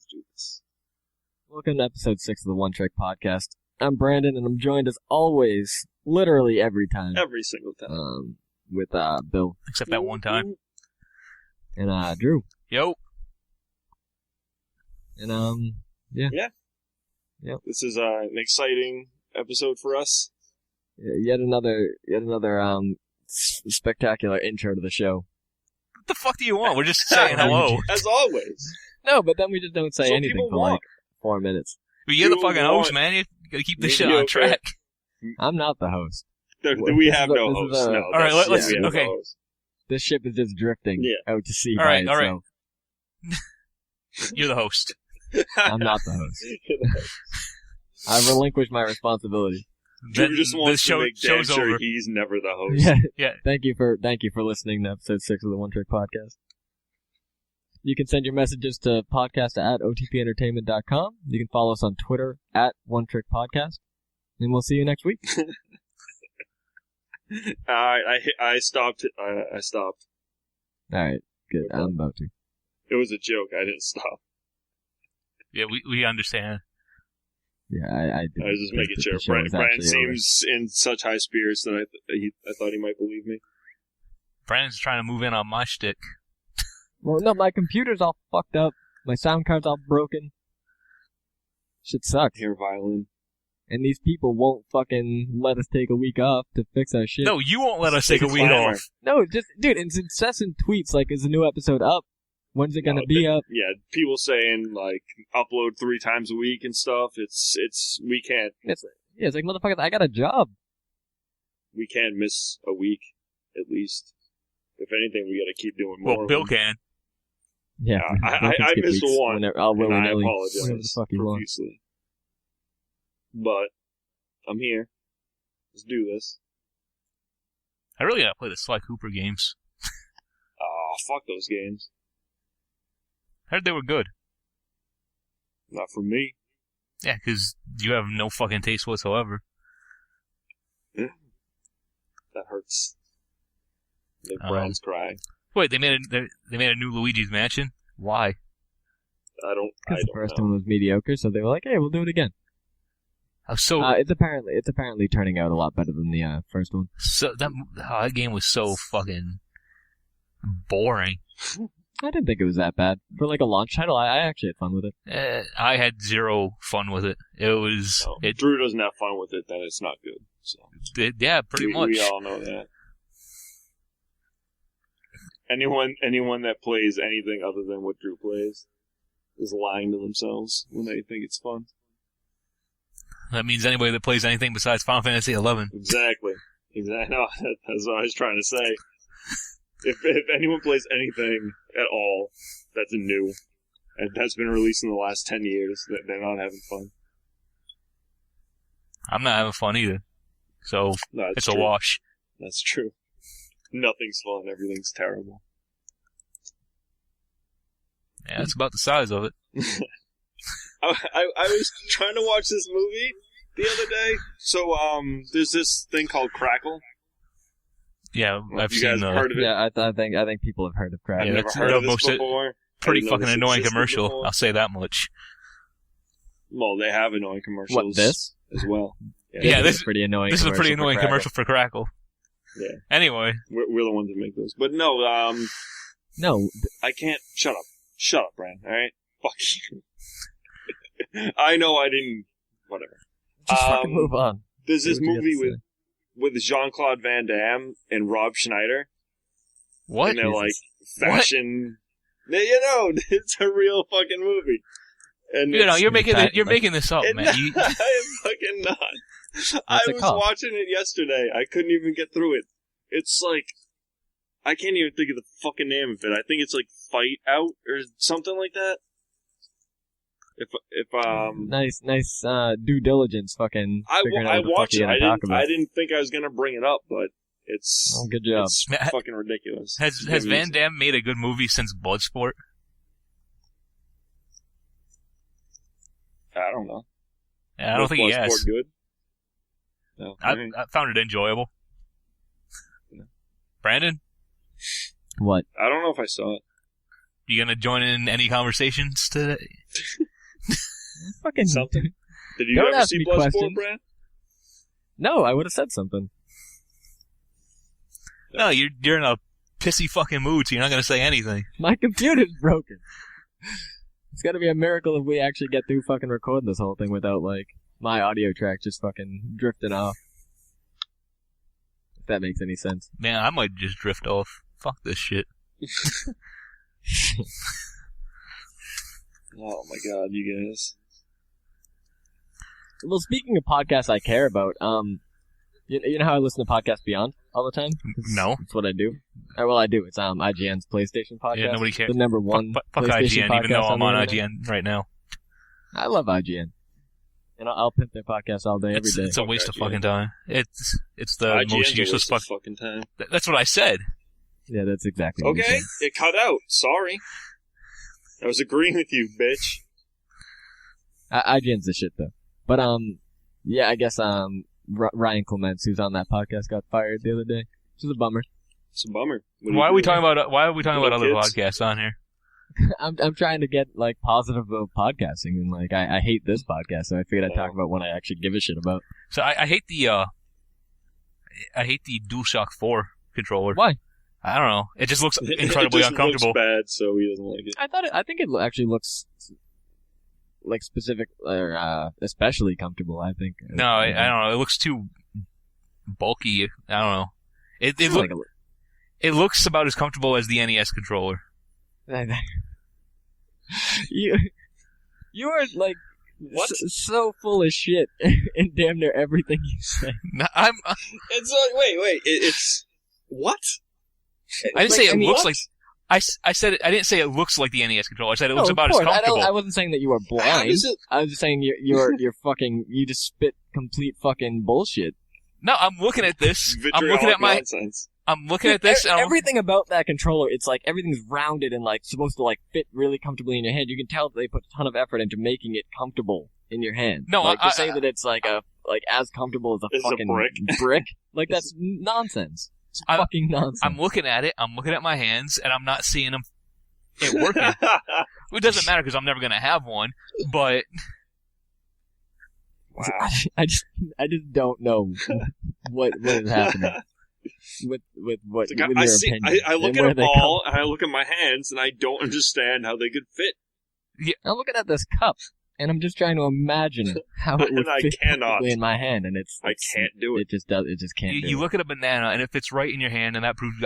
Let's do this. Welcome to episode 6 of the One Trick Podcast. I'm Brandon, and I'm joined as always, literally every time. Every single time. With Bill. Except that one time. And Drew. Yo. And yeah. Yep. This is an exciting episode for us. Yet another spectacular intro to the show. What the fuck do you want? We're just saying hello. As always. No, but then we just don't say So anything people for want. like 4 minutes. But you're the People fucking want host, man. You gotta keep this shit on mediocre. track. I'm not the host. We have no this host. is a- No, All right, that's- let's- we have no okay. host. This ship is just drifting out to sea All by right, all right. itself. You're the host. I'm not the host. I relinquished my responsibility. Drew just This wants to make damn show's sure over. he's never the host. Yeah. Thank you for listening to episode 6 of the One Trick Podcast. You can send your messages to podcast@otpentertainment.com. You can follow us on Twitter @OneTrickPodcast. And we'll see you next week. I stopped. I stopped. Alright, good. I'm about to. It was a joke. I didn't stop. Yeah, we understand. Yeah, I did. I was just making sure. Brian seems in such high spirits that I thought he might believe me. Brandon's trying to move in on my shtick. Well, no, my computer's all fucked up. My sound card's all broken. Shit sucks. Hear violin. And these people won't fucking let us take a week off to fix our shit. No, you won't let us take a week Clamor. off. No, just, dude, it's incessant tweets like, is a new episode up? When's it gonna be up? Yeah, people saying like upload 3 times a week and stuff. We can't. It's like, motherfuckers, I got a job. We can't miss a week at least. If anything, we got to keep doing more. Well, Bill can. Yeah, I missed one. I'll And willy I nilly. apologize Whatever the fuck you want. profusely. But I'm here. Let's do this. I really gotta play the Sly Cooper games. Oh, fuck those games. Heard they were good. Not for me. Yeah, because you have no fucking taste whatsoever. That hurts. Make Oh. Brian's crying. Wait, they made a new Luigi's Mansion? Why? I don't Because the first know. one was mediocre, so they were like, hey, we'll do it again. It's apparently turning out a lot better than the first one. That game was so fucking boring. I didn't think it was that bad. For like a launch title, I actually had fun with it. I had zero fun with it. It was No, if Drew doesn't have fun with it, then it's not good. So yeah, pretty much. We all know that. Anyone that plays anything other than what Drew plays is lying to themselves when they think it's fun. That means anybody that plays anything besides Final Fantasy XI. Exactly. No, that's what I was trying to say. If anyone plays anything at all that's new and that's been released in the last 10 years, they're not having fun. I'm not having fun either. So No, it's true. a wash. That's true. Nothing's fun. Everything's terrible. Yeah, that's about the size of it. I was trying to watch this movie the other day. So, there's this thing called Crackle. Yeah, I've You seen guys the heard of it? Yeah, I think people have heard of Crab. I've Yeah, never that's heard of the this most- before. I pretty didn't know fucking this annoying existed commercial. before. I'll say that much. Well, they have annoying commercials. What, this? As well. Yeah, this is a pretty annoying. This is a pretty commercial for annoying Crackle. commercial for Crackle. Yeah. Anyway, We're the ones that make those. But no, No, I can't. Shut up. Shut up, Brian. Alright? Fuck you. I know I didn't. Whatever. just fucking move on. There's this What you movie have to with Jean-Claude Van Damme and Rob Schneider. what? And they're like Jesus. fashion. You know, it's a real fucking movie. And You know, it's- you're making Like- making this up, man. I am fucking not. I it was called? watching it yesterday. I couldn't even get through it. It's like I can't even think of the fucking name of it. I think it's like Fight Out or something like that. If Nice due diligence fucking figuring I out what the fuck watched you're it. gonna talk about. I didn't think I was gonna bring it up, but it's Oh, good job. it's Ma- fucking ridiculous. Has It's Van Damme made a good movie since Bloodsport? I don't know. Yeah, I don't think he has. Bloodsport good. No, I alright. found it enjoyable. Brandon, What? I don't know if I saw it. you gonna join in any conversations today? Fucking Something. Did you Don't ever ask see me Bloodsport, questions. Brad? No, I would have said something. No, you're in a pissy fucking mood, so you're not gonna say anything. My computer's broken. It's gotta be a miracle if we actually get through fucking recording this whole thing without, like, my audio track just fucking drifting off. If that makes any sense. Man, I might just drift off. Fuck this shit. Oh my god, you guys. Well, speaking of podcasts I care about, you know how I listen to Podcast Beyond all the time? No. That's what I do. Well, I do. It's IGN's PlayStation podcast. Yeah, nobody cares. The number one Fuck PlayStation IGN, podcast even though I'm on the internet. IGN right now. I love IGN. And I'll pimp their podcast all day, every day. It's a waste of Fuck fucking time. It's the IGN's most a useless waste of fucking time. That's what I said. Yeah, that's exactly what you Okay, said. it cut out. Sorry. I was agreeing with you, bitch. IGN's the shit, though. But, yeah, I guess, Ryan Clements, who's on that podcast, got fired the other day. Which is a bummer. It's a bummer. Why are we talking about Little other kids? podcasts on here? I'm trying to get, like, positive about podcasting, and, like, I hate this podcast, so I figured I'd talk about what I actually give a shit about. So I hate the DualShock 4 controller. Why? I don't know. It just looks It incredibly just uncomfortable. looks bad, so he doesn't like it. I think it actually looks, like, specific, or, especially comfortable, I think. No, I don't know. It looks too bulky. I don't know. It looks about as comfortable as the NES controller. You are, like, What? so full of shit in damn near everything you say. No, It's wait. It's what? I didn't say it looks what? like. I said I didn't say it looks like the NES controller. I said it looks No, about of as course. comfortable. I wasn't saying that you were How blind. does it? I was just saying you're fucking, you just spit complete fucking bullshit. No, I'm looking at this. I'm looking Vitriolic at my. nonsense. I'm looking at this. And I'm, Everything about that controller, it's like everything's rounded and like supposed to like fit really comfortably in your hand. You can tell that they put a ton of effort into making it comfortable in your hand. No, like I- to say that it's like as comfortable as a It's a fucking brick. like that's nonsense. It's I- fucking nonsense. I'm looking at it. I'm looking at my hands, and I'm not seeing them. It working. It doesn't matter because I'm never gonna have one. But Wow. I just don't know what is happening with what It's like, with I your see. opinion. I look and at where a they ball and I look at my hands and I don't understand how they could fit. I'm looking at this cup, and I'm just trying to imagine how it would And I fit cannot. comfortably in my hand, and I can't do it. It just does. It just can't. do you it. look at a banana, and if it's right in your hand, and that proves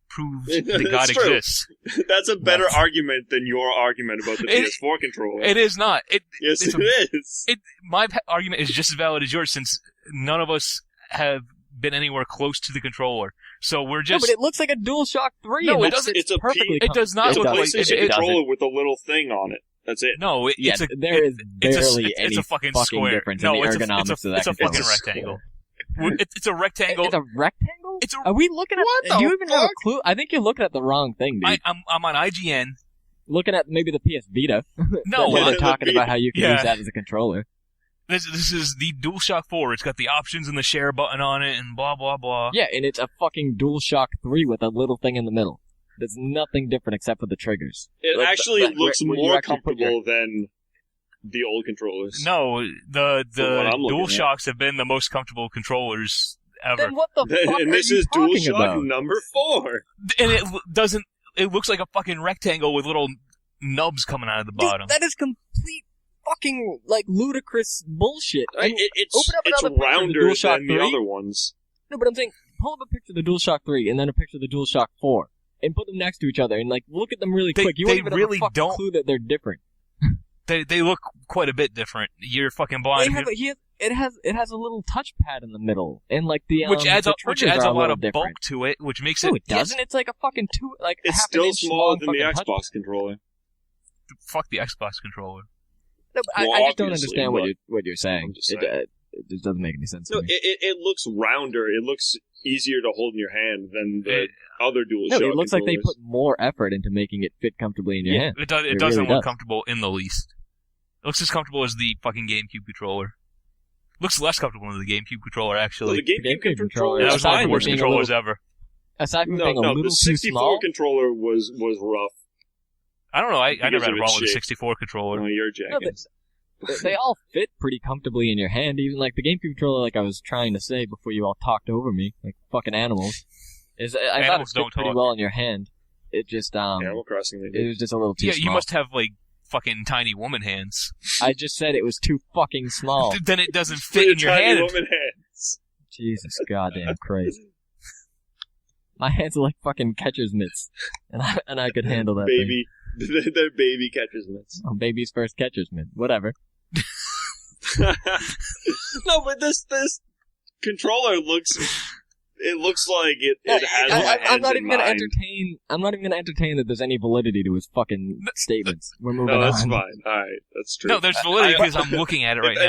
proves It's that God true. exists. That's a better That's- argument than your argument about the It- PS4 controller. It is not. Yes, it's it is. My argument is just as valid as yours, since none of us have been anywhere close to the controller. So we're No, just. but it looks like a DualShock 3. No, and it that's- doesn't. It's a perfectly. It does not It's a look like PlayStation it controller with a little thing on it. That's it. No, Yes, it's a. there is it's barely it's any a fucking square. difference No, in the it's ergonomics a, of that it's a controller. fucking rectangle. It's a rectangle. It's a rectangle? It's a. Are we looking at? What Do the you even have a fuck? clue? I think you're looking at the wrong thing, dude. I'm on IGN. Looking at maybe the PS Vita. No, where the they're talking Vita. about how you can Yeah. use that as a controller. This is the DualShock 4. It's got the options and the share button on it and blah blah blah. Yeah, and it's a fucking DualShock 3 with a little thing in the middle. There's nothing different except for the triggers. It Like, actually where looks you more actually put your- comfortable than the old controllers. No, the From what I'm looking at. DualShocks have been the most comfortable controllers ever. Then what the fuck And are this you is talking DualShock about? number 4. And it doesn't. It looks like a fucking rectangle with little nubs coming out of the Dude, bottom. that is complete fucking, like, ludicrous bullshit. I mean, It's open up another picture of the rounder DualShock than the 3. other ones. No, but I'm saying, pull up a picture of the DualShock 3 and then a picture of the DualShock 4. And put them next to each other and, like, look at them really They- quick. You they won't even really have a fucking don't- clue that they're different. They look quite a bit different. You're fucking blind. It has a little touchpad in the middle. And, like, the which adds the which triggers adds are a lot little of different. bulk to it, which makes No, it. it doesn't. It's like a fucking It's half still an inch smaller long than the fucking touchpad. Xbox controller. Fuck the Xbox controller. No, but Well, I just don't obviously, understand but what you're saying. I'm just It, saying. it just doesn't make any sense No, to me. it looks rounder. It looks easier to hold in your hand than the It- other DualShock No, it looks like they controllers. put more effort into making it fit comfortably in your hand. It It doesn't really look does. comfortable in the least. It looks as comfortable as the fucking GameCube controller. Looks less comfortable than the GameCube controller, Well, actually. the GameCube GameCube controller controller that is was one of fine. the worst being a controllers little- ever. Aside from No, being a no, little the too 64 small. controller was rough. I don't know. I Because never had a of problem with its the 64 controller. No, you're No, jacking. they all fit pretty comfortably in your hand. Even like the GameCube controller, like I was trying to say before you all talked over me, like fucking animals. I thought it Animals fit don't pretty talk. well in your hand. It just Animal Crossing, they it do. was just a little too Yeah, small. you must have like fucking tiny woman hands. I just said it was too fucking small. Then it doesn't fit in your Tiny hand. woman hands. Jesus goddamn Christ. My hands are like fucking catcher's mitts, and I could handle that thing. Baby. They're baby catcher's mitts. Oh, baby's first catcher's mitt. Whatever. No, but this controller looks like it has my hands I'm not in even gonna mind. entertain. I'm not even gonna entertain that there's any validity to his fucking statements. We're moving No, that's on. fine. Alright, that's true. No, there's validity because I'm looking at it right if now.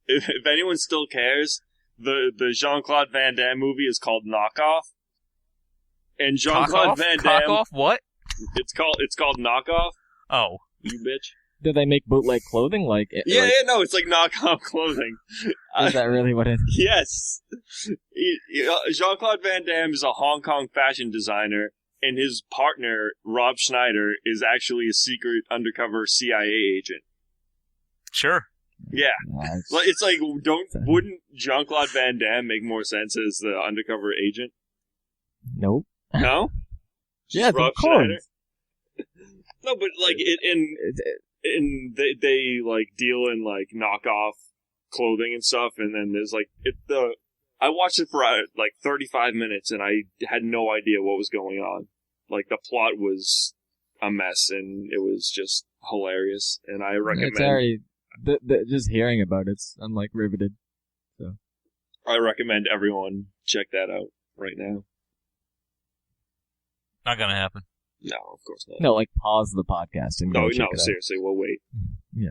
if anyone still cares, the Jean-Claude Van Damme movie is called Knockoff. And Jean-Claude Van Damme, Cock off? What? it's called Knockoff. Oh. You bitch. Do they make bootleg clothing? Like, Yeah, no, it's like knockoff clothing. Is that really what it is? Yes. Jean-Claude Van Damme is a Hong Kong fashion designer, and his partner, Rob Schneider, is actually a secret undercover CIA agent. Sure. Yeah. Nice. It's like, wouldn't Jean-Claude Van Damme make more sense as the undercover agent? Nope. No? Yes, Rob of course. Schneider? No, but like, they like deal in like knockoff clothing and stuff, and then there's like I watched it for like 35 minutes, and I had no idea what was going on. Like the plot was a mess, and it was just hilarious. And I recommend. It's already just hearing about it. I'm like riveted. So I recommend everyone check that out right now. Not gonna happen. No, of course not. no, like pause the podcast and go No, check it out. seriously, we'll wait. Yeah.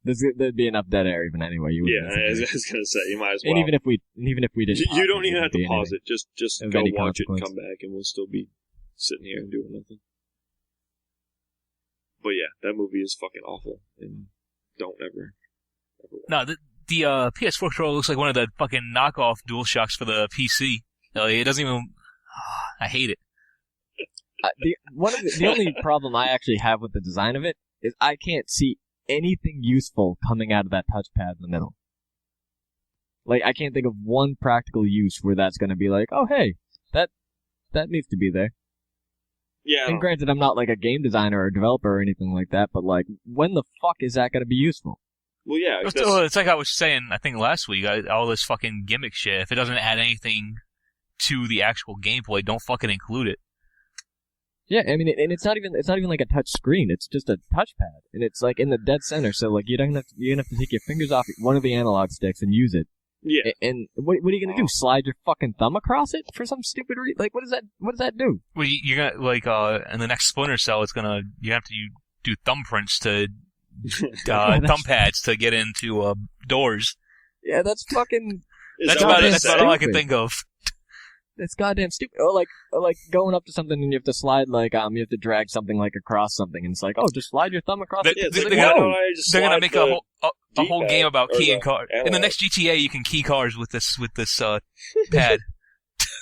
There'd be enough dead air even anyway. You Yeah, wouldn't I listen to it. was gonna say you might as well. And even if we didn't, You don't it even have wouldn't to be pause anything. it. Just of go any watch it and consequence. come back, and we'll still be sitting here and doing nothing. But yeah, that movie is fucking awful, and don't ever watch. No, the PS4 controller looks like one of the fucking knockoff DualShocks for the PC. It doesn't even. I hate it. The only problem I actually have with the design of it is I can't see anything useful coming out of that touchpad in the middle. Like, I can't think of one practical use where that's going to be like, oh hey, that needs to be there. Yeah, And granted, I'm not like a game designer or a developer or anything like that, but like, when the fuck is that going to be useful? well, yeah, It's like I was saying, I think last week, all this fucking gimmick shit. If it doesn't add anything to the actual gameplay, don't fucking include it. Yeah, I mean, and it's not even like a touch screen. It's just a touchpad, and it's like in the dead center. So like, you're gonna have to take your fingers off one of the analog sticks and use it. yeah. And what are you gonna do? Slide your fucking thumb across it for some stupid reason? Like, what does that do? Well, you're gonna like in the next Splinter Cell, you have to do thumbprints to thumb pads to get into doors. Yeah, that's fucking. Is That's that what about it. they That's say? about all I can think of. That's goddamn stupid. Or like going up to something and you have to slide you have to drag something like across something, and it's like, oh, just slide your thumb across They- it. Yeah, it's They're like, gonna- why don't I just They're gonna slide make the a whole D-pad game about or keying the cars. In the analog? next GTA, you can key cars with this pad.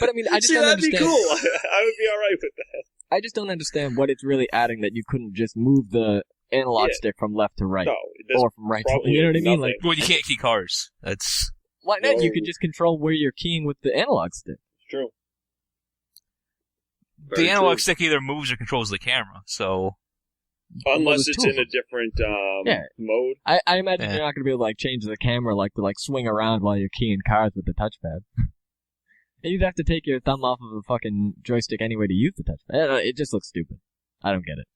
But I mean, I just See, don't that'd understand. be cool. I would be alright with that. I just don't understand what it's really adding that you couldn't just move the analog Yeah. stick from left to right No, there's or from right to probably you know what I mean? nothing. Like, Well, you can't key cars. That's why not? You No. could just control where you're keying with the analog stick. It's true. the Very analog true. stick either moves or controls the camera. So Unless there's it's two in of a different Yeah. mode. I imagine Yeah. you're not going to be able to like change the camera like to like swing around while you're keying cars with the touchpad. And you'd have to take your thumb off of the fucking joystick anyway to use the touchpad. It just looks stupid. I don't get it.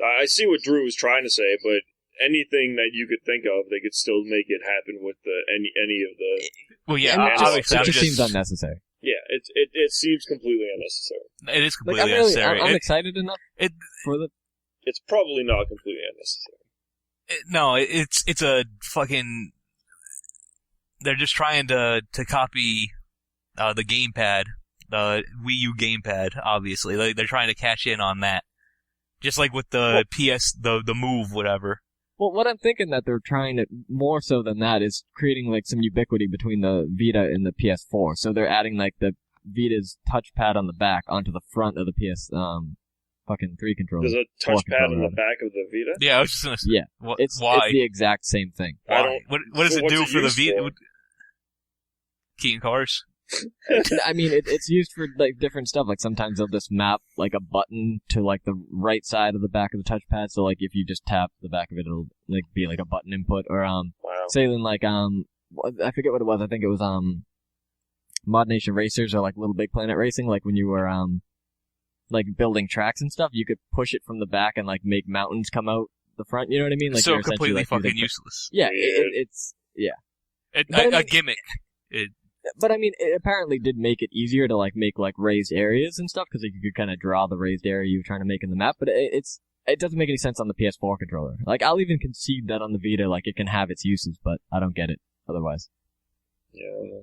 I see what Drew was trying to say, but anything that you could think of, they could still make it happen with any of the. well, yeah, And it just, obviously, it I'm just seems just unnecessary. Yeah, it seems completely unnecessary. it is Like, completely unnecessary. I'm excited enough it- for the. It's probably not completely unnecessary. No, it's a fucking. They're just trying to copy the gamepad, the Wii U gamepad. Obviously, they're trying to cash in on that, just like with the PS, the Move, whatever. Well, what I'm thinking that they're trying to more so than that is creating like some ubiquity between the Vita and the PS4. So they're adding like the Vita's touchpad on the back onto the front of the fucking 3 controller. There's a Four touchpad controller, in the rather. back of the Vita? Yeah, I was just gonna say. Yeah. Why? It's the exact same thing. Why? What does it What's do it for the used Vita? for? Keying cars? I mean, it's used for like different stuff. Like sometimes they'll just map like a button to like the right side of the back of the touchpad. So like if you just tap the back of it, it'll like be like a button input. Or Wow. say in like I forget what it was. I think it was Mod Nation Racers or like Little Big Planet Racing. Like when you were like building tracks and stuff, you could push it from the back and like make mountains come out the front. You know what I mean? Like So you're essentially, completely like, fucking using- useless. Yeah, Weird. it's yeah. It, But I a mean- gimmick. But I mean, it apparently did make it easier to like make like raised areas and stuff because you could kind of draw the raised area you were trying to make in the map. But it doesn't make any sense on the PS4 controller. Like I'll even concede that on the Vita, like it can have its uses, but I don't get it otherwise Yeah.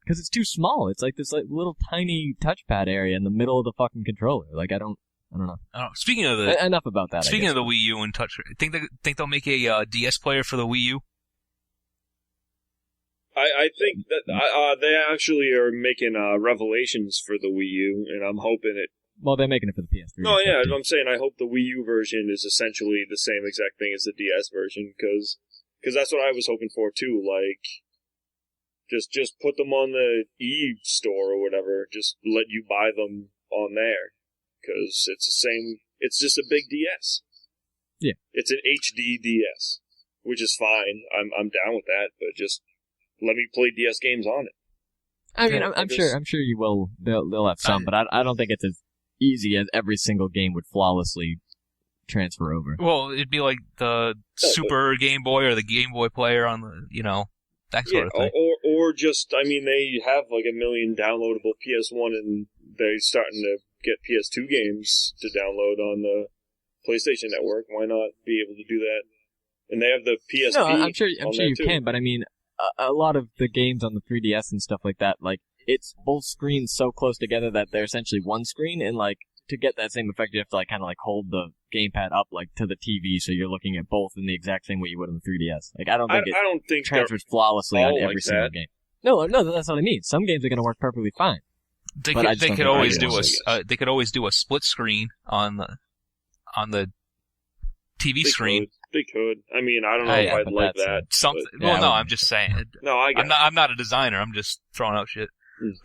because it's too small. It's like this like little tiny touchpad area in the middle of the fucking controller. Like I don't know. Speaking of the Enough about that. Speaking of the Wii U and touch, think they'll make a DS player for the Wii U? I think that they actually are making revelations for the Wii U, and I'm hoping it. Well, they're making it for the PS3. No, and yeah, stuff, too. I'm saying I hope the Wii U version is essentially the same exact thing as the DS version, because that's what I was hoping for too. Like, just put them on the e-store or whatever. Just let you buy them on there, because it's the same. It's just a big DS. Yeah, it's an HD DS, which is fine. I'm down with that, but just let me play DS games on it. I mean, I'm sure you will. They'll have some, but I don't think it's as easy as every single game would flawlessly transfer over. Well, it'd be like the Super Game Boy or the Game Boy player on the, that sort of thing. Or just, I mean, they have like 1 million downloadable PS1, and they're starting to get PS2 games to download on the PlayStation Network. Why not be able to do that? And they have the PSP. No, I'm sure you too. can, but I mean, a lot of the games on the 3DS and stuff like that, like, it's both screens so close together that they're essentially one screen, and like, to get that same effect, you have to like kind of like hold the gamepad up like to the TV, so you're looking at both in the exact same way you would on the 3DS. Like, I don't think transfers flawlessly on every single game. No, that's what I mean. Some games are going to work perfectly fine. They could always do a split screen on the TV screen. They could. I mean, I don't know if I'd like that. I'm just saying. No, I'm not a designer. I'm just throwing out shit.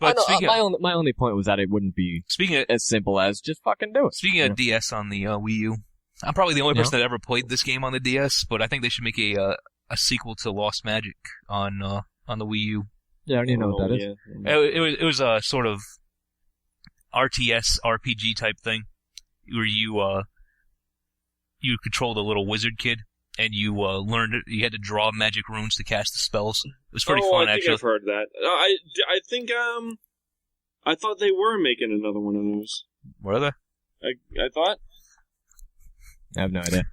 But my only point was that it wouldn't be as simple as just fucking do it. Speaking of DS on the Wii U, I'm probably the only person that ever played this game on the DS, but I think they should make a sequel to Lost Magic on the Wii U. Yeah, I don't even know what that is. Yeah. It was a sort of RTS RPG type thing where you controlled a little wizard kid, and you you had to draw magic runes to cast the spells. It was pretty fun, I think actually. I've heard that. I think I thought they were making another one of those. Were they? I thought. I have no idea.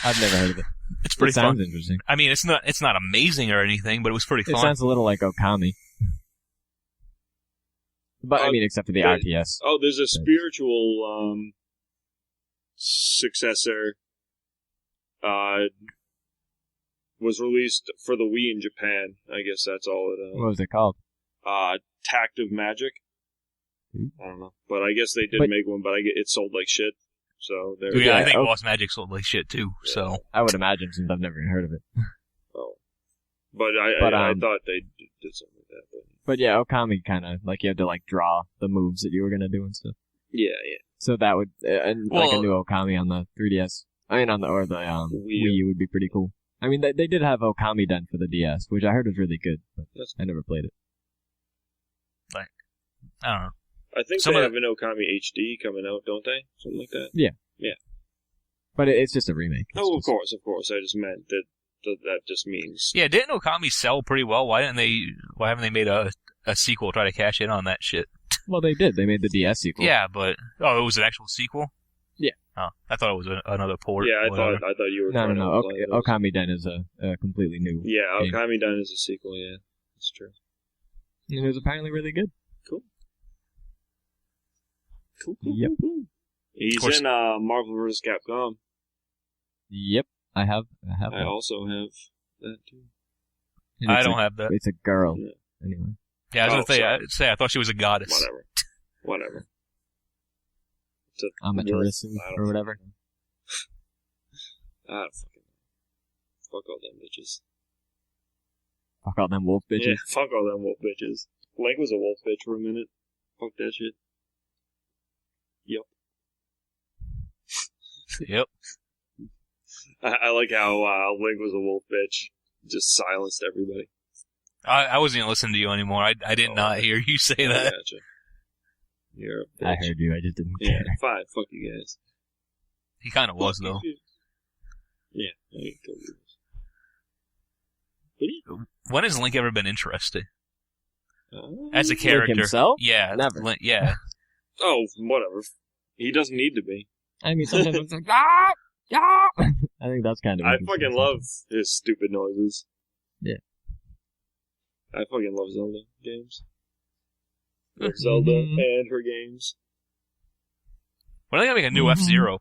I've never heard of it. It's pretty fun. Sounds interesting. I mean, it's not amazing or anything, but it was pretty fun. It sounds a little like Okami. But I mean, except for the RTS. Oh, there's a spiritual successor. Was released for the Wii in Japan. I guess that's all it. What was it called? Tact of Magic. I don't know, but I guess they did make one, but it sold like shit. So there. I think Lost Magic sold like shit too. Yeah. So I would imagine, since I've never even heard of it. Oh, but I thought they did something like that. But yeah, Okami kind of like you had to like draw the moves that you were gonna do and stuff. Yeah. So that would like a new Okami on the 3DS. I mean, Wii U would be pretty cool. I mean, they did have Okami done for the DS, which I heard was really good, but I never played it. Like, I don't know. I think they have an Okami HD coming out, don't they? Something like that. Yeah. Yeah. But it's just a remake. Of course. I just meant that just means. Yeah, didn't Okami sell pretty well? Why haven't they made a sequel to try to cash in on that shit? Well, they did. They made the DS sequel. Yeah, but it was an actual sequel? Yeah. Oh, I thought it was another port. Yeah, I thought you were. No. Okami Den is a completely new. Yeah, game. Okami Den is a sequel. Yeah, that's true. And it was apparently really good. Cool. Yep. Cool. He's in Marvel vs. Capcom. Yep, I have. I also have that too. I don't have that. It's a girl. Yeah. Anyway. Yeah, I was gonna say I thought she was a goddess. Whatever. to Amaterasu or whatever. Fuck all them bitches. Fuck all them wolf bitches. Yeah, fuck all them wolf bitches. Link was a wolf bitch for a minute. Fuck that shit. Yep. Yep. I like how Link was a wolf bitch. Just silenced everybody. I wasn't even listening to you anymore. I did not hear you say that. Gotcha. You're a bitch. I heard you, I just didn't care. Fine, fuck you guys. He kind of was, though. Yeah, I totally was. But yeah. When has Link ever been interesting? As a Link character? himself? Yeah. Never. Link, yeah. Oh, whatever. He doesn't need to be. I mean, sometimes it's like, ah! Ah! I think that's kind of I fucking love his stupid noises. Yeah. I fucking love Zelda games. Love Zelda and her games. When are they gonna make a new F-Zero?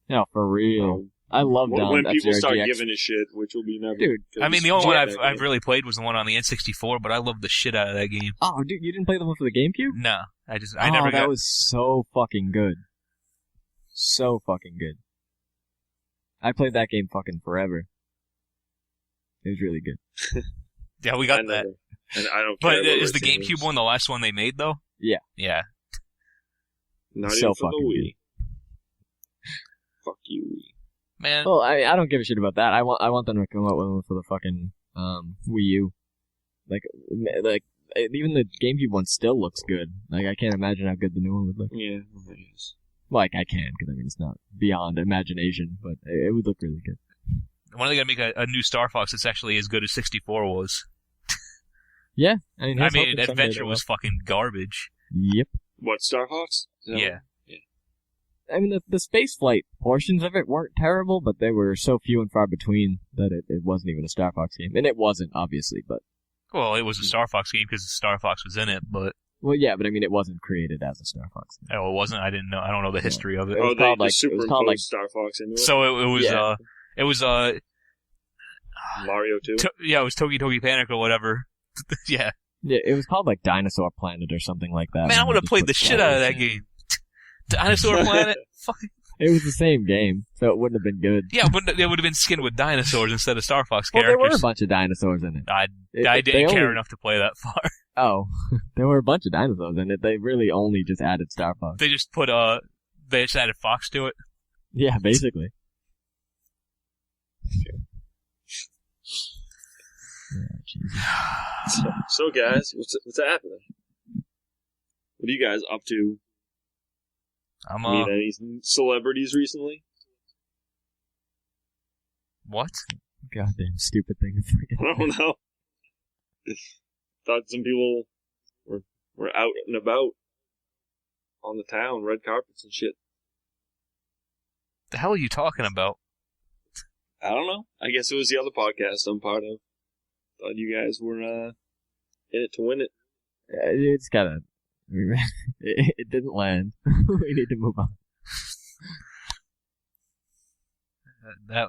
Yeah, for real. I love Damme. When people F-Zero start GX. giving it shit, which will be never. Dude, I mean, the only one I've really played was the one on the N64, but I loved the shit out of that game. Oh, dude, you didn't play the one for the GameCube? No, I never got. That was so fucking good. So fucking good. I played that game fucking forever. It was really good. Yeah, we got that. And I don't But care is the GameCube one the last one they made, though? Yeah. Yeah. Not So even for fucking the Wii. Fuck you, Wii. Man. Well, I don't give a shit about that. I want them to come up with one for the fucking Wii U. Like even the GameCube one still looks good. Like I can't imagine how good the new one would look. Yeah, it is. Like I can, because I mean it's not beyond imagination, but it would look really good. When are they gonna make a new Star Fox that's actually as good as 64 was? Yeah, I mean Adventure was fucking garbage. Yep. What, Star Fox? Yeah. I mean, the space flight portions of it weren't terrible, but they were so few and far between that it wasn't even a Star Fox game. And it wasn't, obviously, but... Well, it was a Star Fox game because Star Fox was in it, but... Well, yeah, but I mean, it wasn't created as a Star Fox game. Oh, it wasn't? I didn't know. I don't know the history of it. Oh, they like, superimposed Star Fox into it? So it was Mario 2? Yeah, it was Toki Toki Panic or whatever. Yeah. Yeah, it was called, like, Dinosaur Planet or something like that. Man, I would have played the shit out of that game. Dinosaur Planet? Fucking... It was the same game, so it wouldn't have been good. Yeah, but it would have been skinned with dinosaurs instead of Star Fox Well, characters. there were a bunch of dinosaurs in it. I didn't care enough to play that far. Oh, there were a bunch of dinosaurs in it. They really only just added Star Fox. They just added Fox to it. Yeah, basically. So guys, what's happening? What are you guys up to? Meet any celebrities recently? What? Goddamn stupid thing to forget. I don't know. Thought some people were out and about on the town, red carpets and shit. The hell are you talking about? I don't know. I guess it was the other podcast I'm part of. Thought you guys were in it to win it. It's gotta... it didn't land. We need to move on.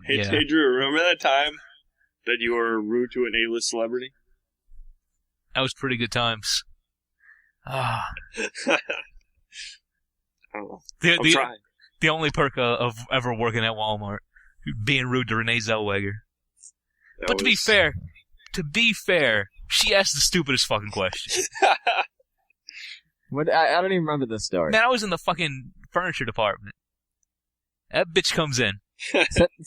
Hey, Drew, remember that time that you were rude to an A-list celebrity? That was pretty good times. I don't know. I'm trying. The only perk of ever working at Walmart, being rude to Renee Zellweger. But to be fair, she asked the stupidest fucking question. What? I don't even remember this story. Man, I was in the fucking furniture department. That bitch comes in.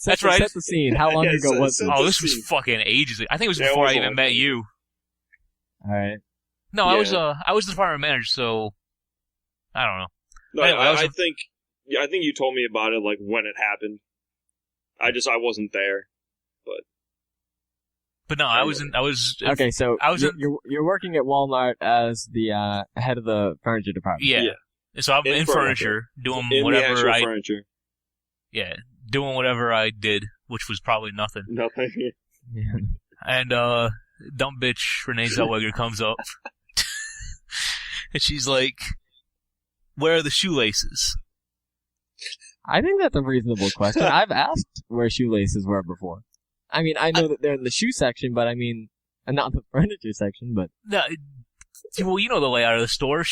That's right. Set the scene. How long ago was this? Oh, this was fucking ages ago. I think it was before I even met you. All right. No, yeah. I was the department manager, so I don't know. No, anyway, I think you told me about it like when it happened. I wasn't there, but no, I was. Okay, so you're working at Walmart as the head of the furniture department. Yeah. So I'm in furniture doing in whatever the furniture. Yeah, doing whatever I did, which was probably nothing. Nothing. Yeah. And dumb bitch Renee Zellweger comes up, and she's like, "Where are the shoelaces?" I think that's a reasonable question. I've asked where shoelaces were before. I mean, I know that they're in the shoe section, but I mean, and not the furniture section, but... No, Well, you know the layout of the store.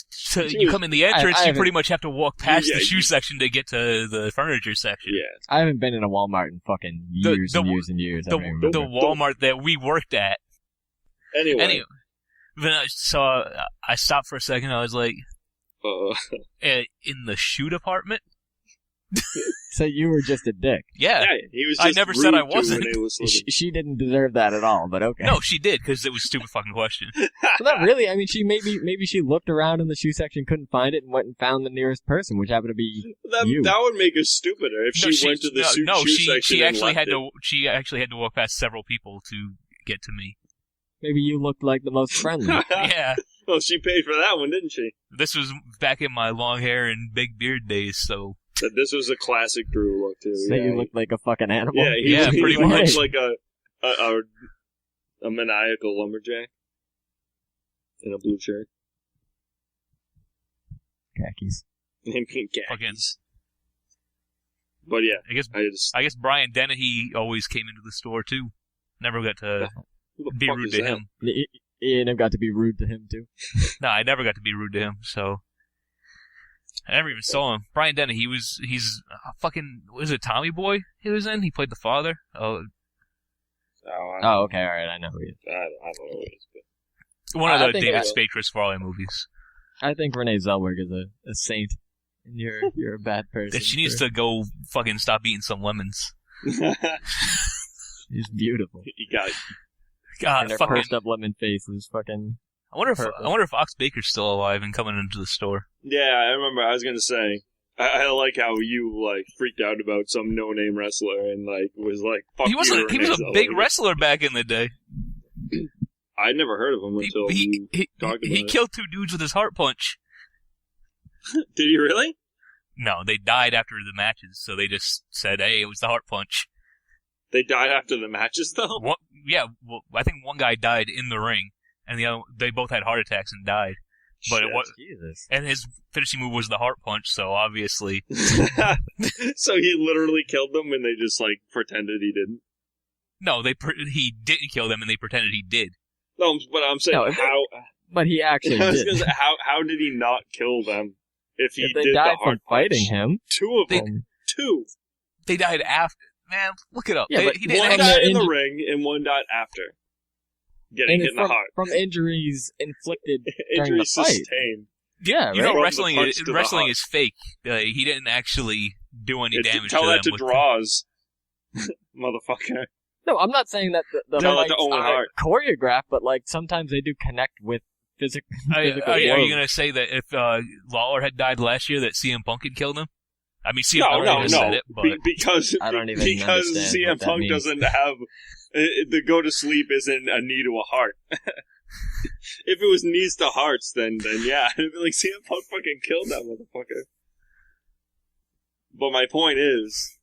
So She you was- come in the entrance, you haven't- pretty much have to walk past Yeah, the shoe you- section to get to the furniture section. Yeah. I haven't been in a Walmart in fucking years The- and years and years. I The, don't even remember. the Walmart that we worked at. Anyway. So I stopped for a second. I was like, in the shoe department? So you were just a dick. Yeah. Yeah, he was I just never said I rude to wasn't. Renee Whistleben. She didn't deserve that at all, but okay. No, she did, because it was a stupid fucking question. So not really. I mean, she maybe she looked around in the shoe section, couldn't find it, and went and found the nearest person, which happened to be you. That would make her stupider if she went to the shoe section she and actually left had to. She actually had to walk past several people to get to me. Maybe you looked like the most friendly. Yeah, Well, she paid for that one, didn't she? this was back in my long hair and big beard days. So But this was a classic Drew look too. So you looked like a fucking animal. Yeah, Yeah, he pretty looked much. like a maniacal lumberjack in a blue shirt Khakis. and pink fucking. khakis. But yeah, I guess Brian Dennehy always came into the store too. Never got to who the be fuck rude is to that? him. Ian have got to be rude to him too. No, I never got to be rude to him. So I never even saw him. Brian Dennehy. He's a fucking. Was it Tommy Boy? He was in. He played the father. Oh, Oh, okay, all right, I know who he is. I don't know who it is. But one of I the think David I- Spatris Farley movies. I think Renee Zellweger is a saint, and you're a bad person. That she needs to go fucking stop eating some lemons. She's beautiful. you got God, And her fucking. pursed up lemon face is fucking. I wonder purple. if Ox Baker's still alive and coming into the store. Yeah, I remember. I was gonna say. I like how you like freaked out about some no-name wrestler and like was like, "Fuck He was you, he was Renee a big Zellweger. wrestler back in the day. I'd never heard of him until you talked about He it. killed two dudes with his heart punch. Did he really? No, they died after the matches, so they just said, "Hey, it was the heart punch." They died after the matches, though. Well, I think one guy died in the ring, and the other they both had heart attacks and died. But Shit. it was, Jesus. and his finishing move was the heart punch, so obviously, So he literally killed them, and they just like pretended he didn't. no, he didn't kill them, and they pretended he did. No, but I'm saying No, how. But he actually I was did. gonna say, how did he not kill them? If he If they did died the heart from fighting punch? him, Two of them. then Two. They died after. Man, look it up. Yeah, but He didn't One from actually- died in the inju- ring, and one died after getting hit in the from, heart. from injuries inflicted during Injury the fight. sustained. Yeah, You right? know, From the wrestling punch to the wrestling heart. is fake. He didn't actually do any damage Tell to that them. to draws, motherfucker. No, I'm not saying that the Tell that fights to Owen are Hart. choreographed, but like sometimes they do connect with physical Are you blows. going to say that if Lawler had died last year, that CM Punk had killed him? I mean, CM No, Punk no, just no. said it, but Because I don't even because understand CM what that Punk means. doesn't have the go to sleep isn't a knee to a heart. If it was knees to hearts, then yeah, it'd be like CM Punk fucking killed that motherfucker. But my point is,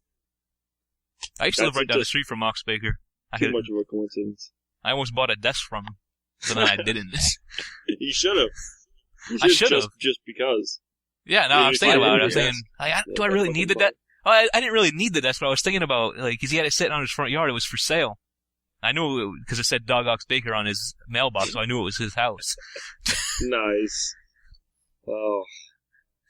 I used to live that's right down the just street from Ox Baker. too much of a coincidence. I almost bought a desk from him, but then I didn't. You should have. I should've. just because. Yeah, no, Yeah, I was thinking about it. I was yes. thinking, do I really need the desk? Oh, I didn't really need the desk, but I was thinking about, like, because he had it sitting on his front yard. It was for sale. I knew because it said Dog Ox Baker on his mailbox, so I knew it was his house. Nice. Oh,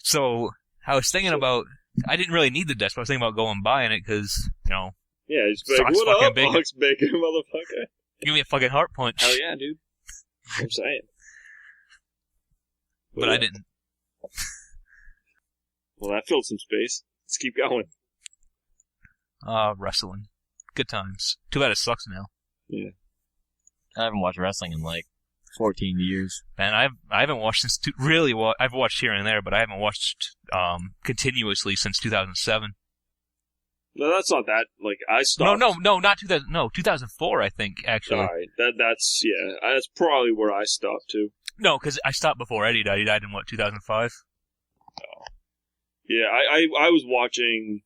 So I was thinking about, I didn't really need the desk, but I was thinking about going and buying it because, yeah. He's like, Ox what fucking up, Baker." Ox Baker, motherfucker? give me a fucking heart punch. Hell yeah, dude. I'm saying. But I didn't. Well, that filled some space. Let's keep going. Wrestling. Good times. Too bad it sucks now. I haven't watched wrestling in like 14 years. Man, I haven't watched since I've watched here and there, but I haven't watched continuously since 2007. No, that's not that. Like, I stopped. No, not 2000. No, 2004, I think actually. Alright, that's probably where I stopped too. No, because I stopped before Eddie died. He died in 2005. Yeah, I was watching.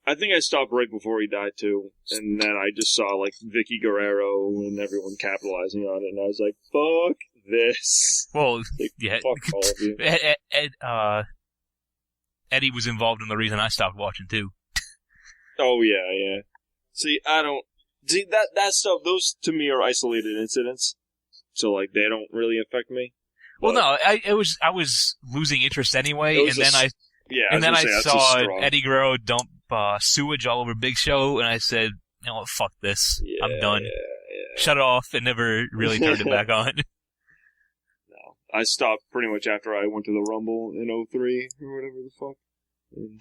I think I stopped right before he died too, and then I just saw like Vicky Guerrero and everyone capitalizing on it, and I was like, "Fuck this!" Well, Like, yeah. fuck all of you. Eddie was involved in the reason I stopped watching too. Oh yeah. See, I don't see that stuff. Those to me are isolated incidents. so like they don't really affect me. Well, no, I was losing interest anyway, and then I saw Eddie Guerrero dump sewage all over Big Show, and I said, you know what, fuck this, I'm done. Yeah. Shut it off, and never really turned it back on. No, I stopped pretty much after I went to the Rumble in 03 or whatever the fuck. And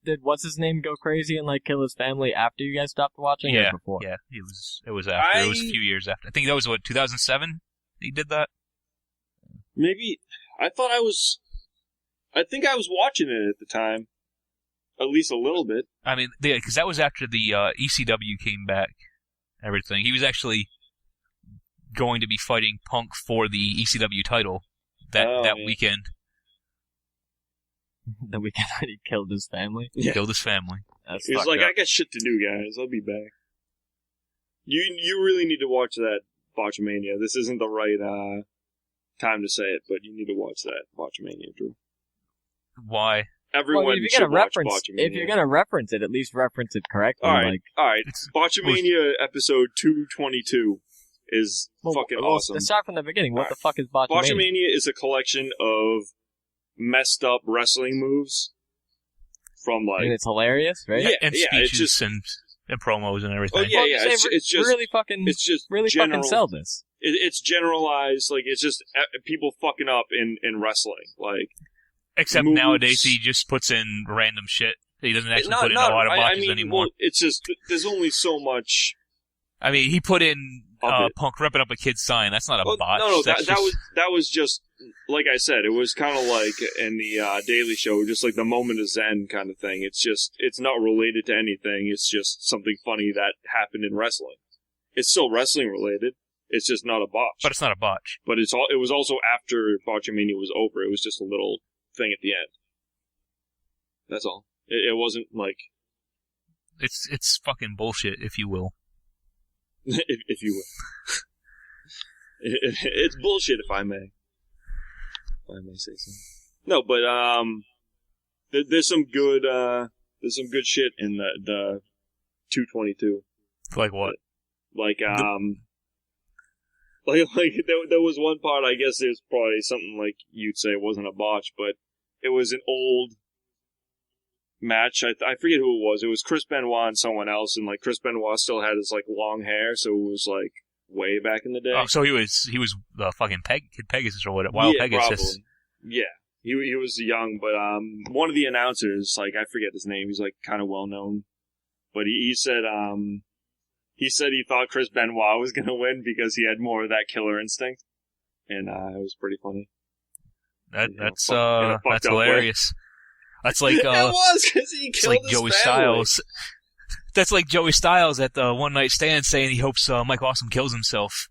did what's his name go crazy and like kill his family after you guys stopped watching? Yeah, or before? Yeah, it was after. It was a few years after. I think that was 2007. He did that. Maybe I think I was watching it at the time, at least a little bit. I mean, because that was after the ECW came back. Everything. He was actually going to be fighting Punk for the ECW title that weekend. The weekend that he killed his family? Yeah. Killed his family. He was like, I got shit to do, guys. I'll be back. You really need to watch that Botchamania. This isn't the right time to say it, but you need to watch that Botchamania, Drew. Why? Everyone should watch Botchamania. If you're gonna reference it, at least reference it correctly. All right. Botchamania episode 222 is fucking awesome. Let's start from the beginning. What the fuck is Botchamania? Botchamania is a collection of messed up wrestling moves from like... And it's hilarious, right? Yeah, and speeches and promos and everything. Oh, yeah, It's just... Really fucking... It's just really fucking sell this. It's generalized, like, it's just people fucking up in wrestling, like... Except moves. Nowadays he just puts in random shit. He doesn't actually put in a lot of botches anymore. Well, it's just, there's only so much... I mean, he put in Punk ripping up a kid's sign. That's not a botch. No, that was just, like I said, it was kind of like in the Daily Show, just like the moment of Zen kind of thing. It's just, it's not related to anything. It's just something funny that happened in wrestling. It's still wrestling related. It's just not a botch. But it's not a botch. But it was also after Botchamania was over. It was just a little thing at the end. That's all. It wasn't like... It's fucking bullshit, if you will. if you will. It's bullshit, if I may. If I may say so. No, but there's some good shit in the 222. Like what? Like like there was one part, I guess there's probably something like you'd say it wasn't a botch, but it was an old match. I forget who it was. It was Chris Benoit and someone else, and like Chris Benoit still had his like long hair, so it was like way back in the day. Oh, so he was the fucking Kid Pegasus or what? Wild Pegasus. Probably. Yeah, he was young, but one of the announcers, like I forget his name, he's like kind of well known, but he said he thought Chris Benoit was gonna win because he had more of that killer instinct, and it was pretty funny. That's hilarious. That's like it was because he killed like Joey Styles. That's like Joey Styles at the one night stand saying he hopes Mike Awesome kills himself.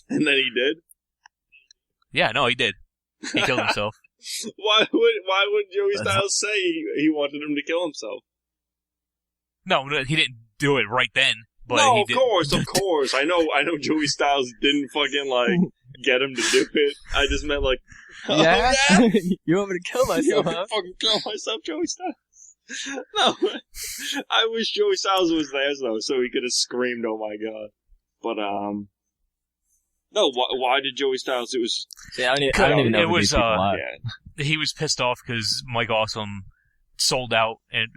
And then he did. Yeah, no, he did. He killed himself. Why would Joey Styles say he wanted him to kill himself? No, he didn't do it right then. But no, of course. I know Joey Styles didn't fucking like get him to do it. I just meant like, yeah? You want me to kill myself, you want me to fucking kill myself, Joey Styles? No. I wish Joey Styles was there, though, so he could have screamed, oh my god. But, no, why did Joey Styles, it was... Yeah, I don't even know who these people are. Yeah. He was pissed off because Mike Awesome sold out, and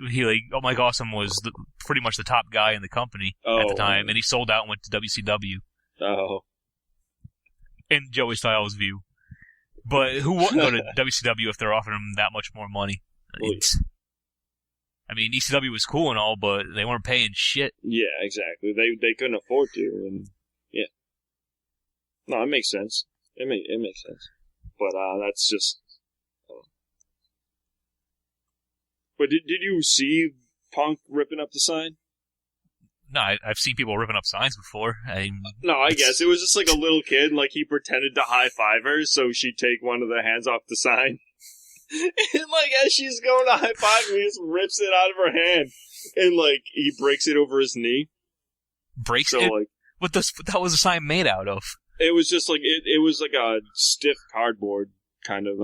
Mike Awesome was pretty much the top guy in the company at the time, and he sold out and went to WCW. Oh. In Joey Styles' view. But who wouldn't go to WCW if they're offering him that much more money? I mean, ECW was cool and all, but they weren't paying shit. Yeah, exactly. They couldn't afford to, and yeah. No, it makes sense. It makes sense. But that's just... But did you see Punk ripping up the sign? No, I've seen people ripping up signs before. I guess it was just like a little kid, like he pretended to high-five her so she'd take one of the hands off the sign. And like as she's going to high-five him, he just rips it out of her hand. And like he breaks it over his knee. Breaks it? Like, what was the sign made out of? It was just like, it was like a stiff cardboard kind of,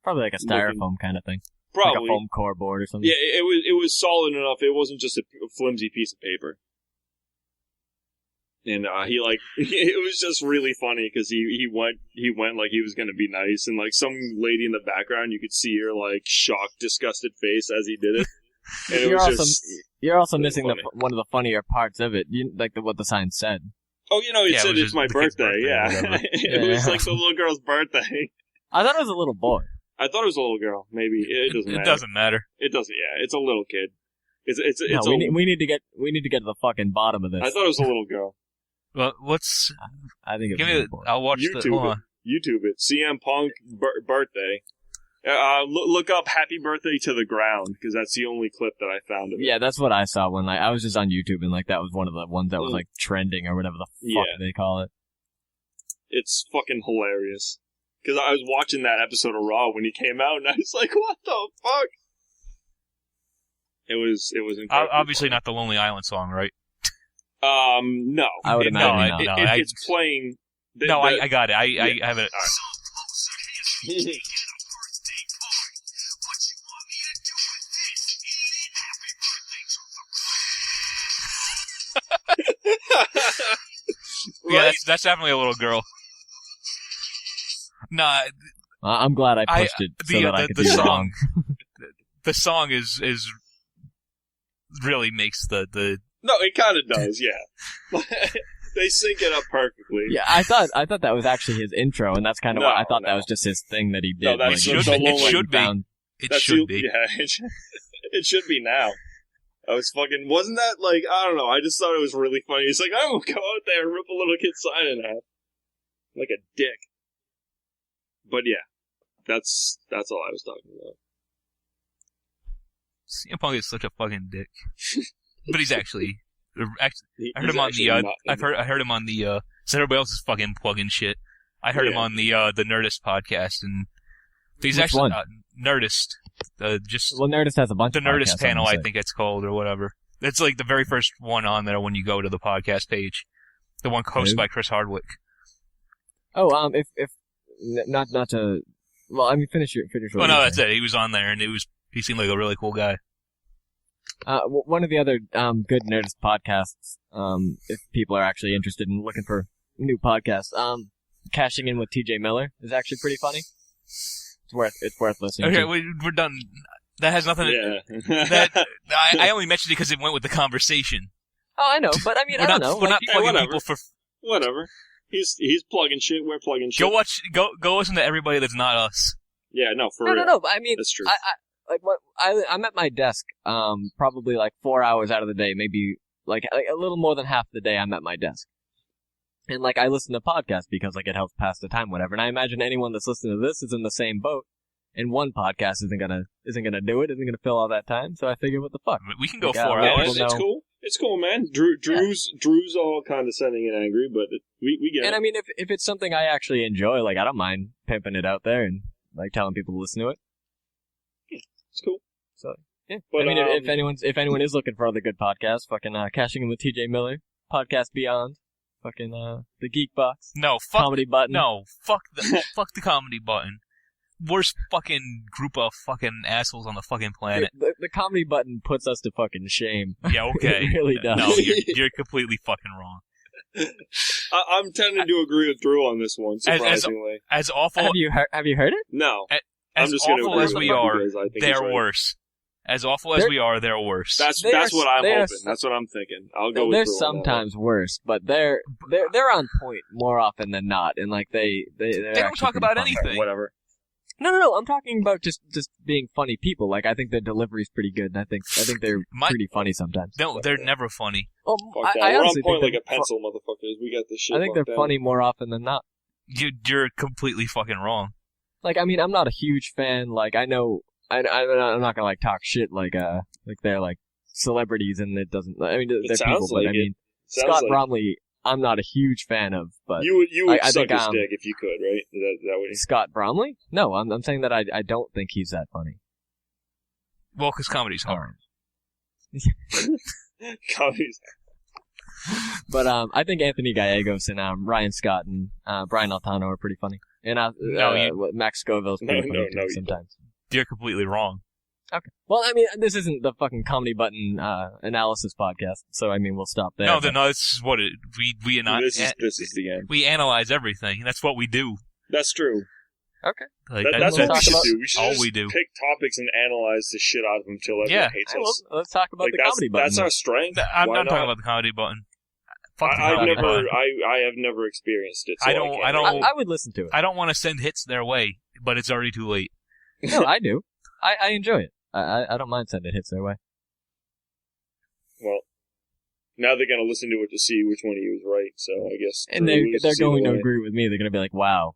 probably like a styrofoam kind of thing. Probably. Like a foam core board or something. Yeah, it was solid enough. It wasn't just a flimsy piece of paper. And he like it was just really funny because he went like he was gonna be nice, and like some lady in the background you could see her like shocked, disgusted face as he did it. And you're also missing one of the funnier parts of it. What the sign said. Oh, it said it's my birthday. Yeah, it was like the little girl's birthday. I thought it was a little boy. I thought it was a little girl. Maybe it doesn't matter. It doesn't matter. It doesn't. Yeah, it's a little kid. We need to get to the fucking bottom of this. I thought it was a little girl. Well, what's? I think it's I'll watch YouTube it. CM Punk birthday. Look up "Happy Birthday to the Ground" because that's the only clip that I found of it. Yeah, that's what I saw when I was just on YouTube and that was one of the ones that was trending or whatever the fuck they call it. It's fucking hilarious because I was watching that episode of Raw when he came out and I was like, "What the fuck?" It was incredible. Obviously not the Lonely Island song, right? No. I would imagine no. It's playing. I got it. I have it. Yeah, that's definitely a little girl. Nah, I'm glad I pushed it so that I could be wrong. The song is really makes the. No, it kind of does, yeah. They sync it up perfectly. Yeah, I thought that was actually his intro, and that's kind of why I thought that was just his thing that he did. No, that should be. It should be. Yeah, it should be now. I was fucking. Wasn't that like I don't know? I just thought it was really funny. He's like, I'm gonna go out there and rip a little kid's sign in half, like a dick. But yeah, that's all I was talking about. CM Punk is such a fucking dick, but he's actually. I heard him on the. I heard him on the. So everybody else is fucking plugging shit. I heard him on the Nerdist podcast, and he's Which actually one? Nerdist. Nerdist has a bunch. The of Nerdist panel, I think. think it's called, or whatever. It's like the very first one on there when you go to the podcast page. The one hosted by Chris Hardwick. Oh, if not to. Well, I mean, finish your. Well, no, that's it. He was on there, and he seemed like a really cool guy. One of the other good Nerdist podcasts, if people are actually interested in looking for new podcasts, Cashing In with TJ Miller is actually pretty funny. It's worth listening to. Okay, we're done. That has nothing I only mentioned it because it went with the conversation. Oh, I know, but I mean, I don't know. We're not plugging people for... Whatever. He's plugging shit, we're plugging shit. Go listen to everybody that's not us. Yeah, no, for real. No, I mean... That's true. I'm at my desk, probably 4 hours out of the day, maybe a little more than half the day I'm at my desk. And I listen to podcasts because it helps pass the time, whatever. And I imagine anyone that's listening to this is in the same boat. And one podcast isn't gonna do it, isn't gonna fill all that time. So I figured, what the fuck? We can go 4 hours. It's cool. It's cool, man. Drew's all condescending and angry, but we get it. And I mean, if it's something I actually enjoy, I don't mind pimping it out there and telling people to listen to it. It's cool. So yeah, but, I mean, if anyone is looking for other good podcasts, fucking Cashing In with TJ Miller, Podcast Beyond, fucking the Geek Box, Comedy Button. No, fuck the Comedy Button. Worst fucking group of fucking assholes on the fucking planet. The Comedy Button puts us to fucking shame. Yeah, okay. It really does. No, you're completely fucking wrong. I'm tending to agree with Drew on this one. Surprisingly, as awful. Have you heard it? No. As awful as we are, they're worse. As awful as we are, they're worse. That's what I'm hoping. That's what I'm thinking. I'll go with They're sometimes worse, but they're on point more often than not, and they don't talk about anything. Whatever. No. I'm talking about just being funny people. I think their delivery's pretty good, and I think they're pretty funny sometimes. No, they're never funny. Oh, I we're on point like a pencil, motherfuckers. We got this shit. I think they're funny more often than not. You're completely fucking wrong. I mean, I'm not a huge fan. I know, I'm not gonna talk shit they're celebrities, and it doesn't. I mean, they're people, but I mean, Scott Bromley, I'm not a huge fan of. But you would suck his dick if you could, right? Is that what Scott Bromley? No, I'm saying that I don't think he's that funny. Well, because comedy's hard. Comedy's. But I think Anthony Gallegos and Ryan Scott and Brian Altano are pretty funny. And Max Scoville's pretty funny too sometimes. You're completely wrong. Okay. Well, I mean, this isn't the fucking comedy button analysis podcast, so I mean, we'll stop there. No, this is what This is the end. we analyze everything. That's what we do. That's true. Okay. Like, That's what we should about- do. We should all just we do. pick topics and analyze the shit out of them until everyone hates us. Let's talk about Like, the comedy button. That's our strength. I'm Why not talking not? about the comedy button. Fuck the I've comedy never, button. I have never experienced it. So I don't- can't- I would listen to it. I don't want to send hits their way, but it's already too late. No, I do. I enjoy it. I don't mind sending hits their way. Well, now they're gonna listen to it to see which one of you is right. So I guess. And they're going to agree with me. They're going to be like, wow,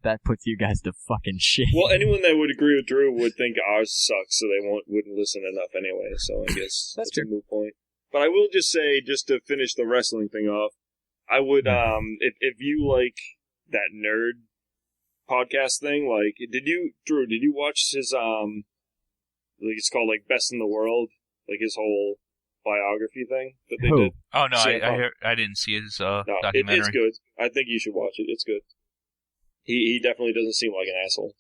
that puts you guys to fucking shit. Well, anyone that would agree with Drew would think ours sucks, so they wouldn't listen enough anyway. So I guess That's a moot point. But I will just say, just to finish the wrestling thing off, I would if you like that nerd podcast thing, like, Drew, did you watch his like, it's called like Best in the World, like his whole biography thing that they did? Oh no, CM I didn't see his No, documentary. it's good. I think you should watch it. It's good. He definitely doesn't seem like an asshole.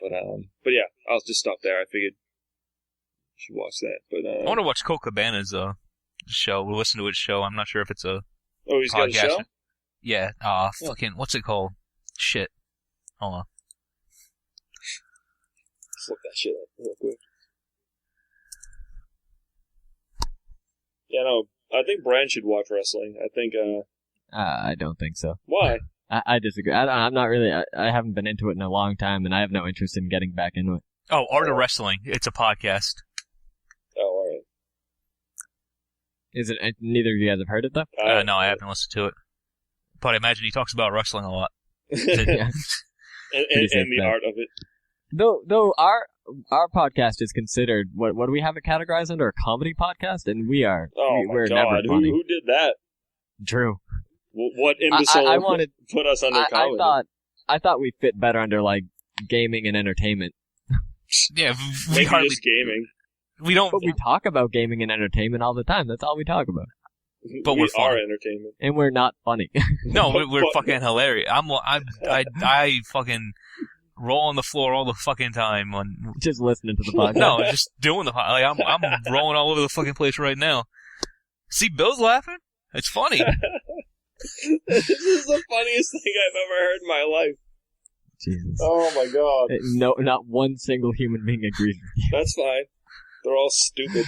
But yeah, I'll just stop there. I figured you should watch that. But I want to watch Cole Cabana's show. We'll listen to his show. I'm not sure if it's a oh, he's got a podcast. show? Yeah. Fucking what's it called? Shit. Hold on. Let's look that shit up real quick. Yeah, no, I think Brian should watch wrestling. I think, I don't think so. why? I disagree. I'm not really. I haven't been into it in a long time, and I have no interest in getting back into it. Oh, Art of Wrestling. It's a podcast. Oh, alright. Is it? Neither of you guys have heard it though. No, I haven't listened to it. But I imagine he talks about wrestling a lot. Yeah. and the art of it. Though our podcast is considered what do we have it categorized under, a comedy podcast, and we're my never God, funny. who did that? Drew. What imbecile I wanted put us under comedy? I thought we fit better under like gaming and entertainment. Yeah, we Maybe hardly. just gaming. We don't. But we talk about gaming and entertainment all the time. That's all we talk about. But we we're are funny. entertainment. And we're not funny. No, we're fucking hilarious. I fucking roll on the floor all the fucking time on. Just listening to the podcast. No, just doing the. Like, I'm rolling all over the fucking place right now. See, Bill's laughing. It's funny. This is the funniest thing I've ever heard in my life. Jesus. Oh my God. No, not one single human being agrees with you. That's fine. They're all stupid.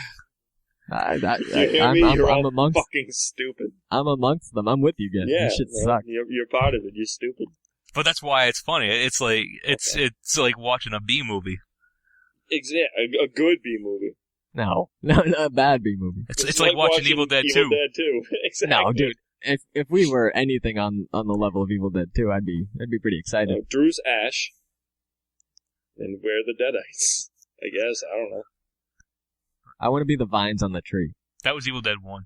You hear I'm me? You're I'm all amongst. fucking stupid. I'm amongst them. I'm with you guys. Yeah, This shit well, sucks. you're part of it. You're stupid. But that's why it's funny. It's like it's like watching a B movie. A good B movie. No, not a bad B movie. It's like watching Evil Dead 2. Evil Dead 2. Exactly. No, dude. If we were anything on the level of Evil Dead 2, I'd be pretty excited. Drew's Ash. And we're the Deadites. I guess. I don't know. I want to be the vines on the tree. That was Evil Dead 1.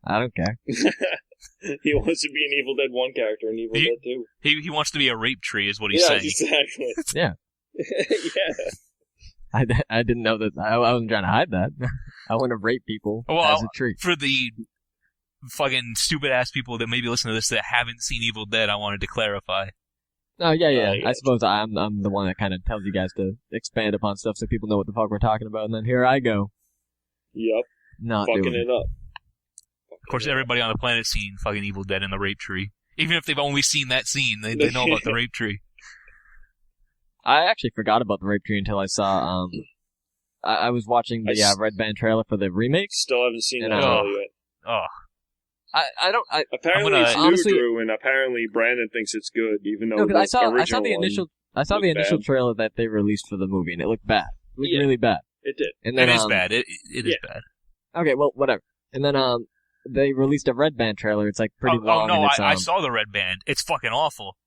I don't care. He wants to be an Evil Dead 1 character in Evil Dead 2. He wants to be a rape tree, is what he's saying. Exactly. Yeah. Yeah. I didn't know that. I wasn't trying to hide that. I want to rape people as a tree. For the fucking stupid ass people that maybe listen to this that haven't seen Evil Dead, I wanted to clarify. Oh, yeah. I suppose I'm the one that kind of tells you guys to expand upon stuff so people know what the fuck we're talking about, and then here I go. Yep. Not fucking doing it up. Of course, everybody on the planet's seen fucking Evil Dead and the rape tree. Even if they've only seen that scene, they know about the rape tree. I actually forgot about the rape tree until I saw, I was watching the Red Band trailer for the remake. Still haven't seen that yet. Oh. Apparently it's honestly, new, Drew, and apparently Brandon thinks it's good, even though I saw the initial bad. trailer that they released for the movie, and it looked bad. It looked really bad. It did. And then, it is bad. It is bad. Okay, well, whatever. And then they released a Red Band trailer. It's like pretty long. Oh no, and I saw the Red Band. It's fucking awful.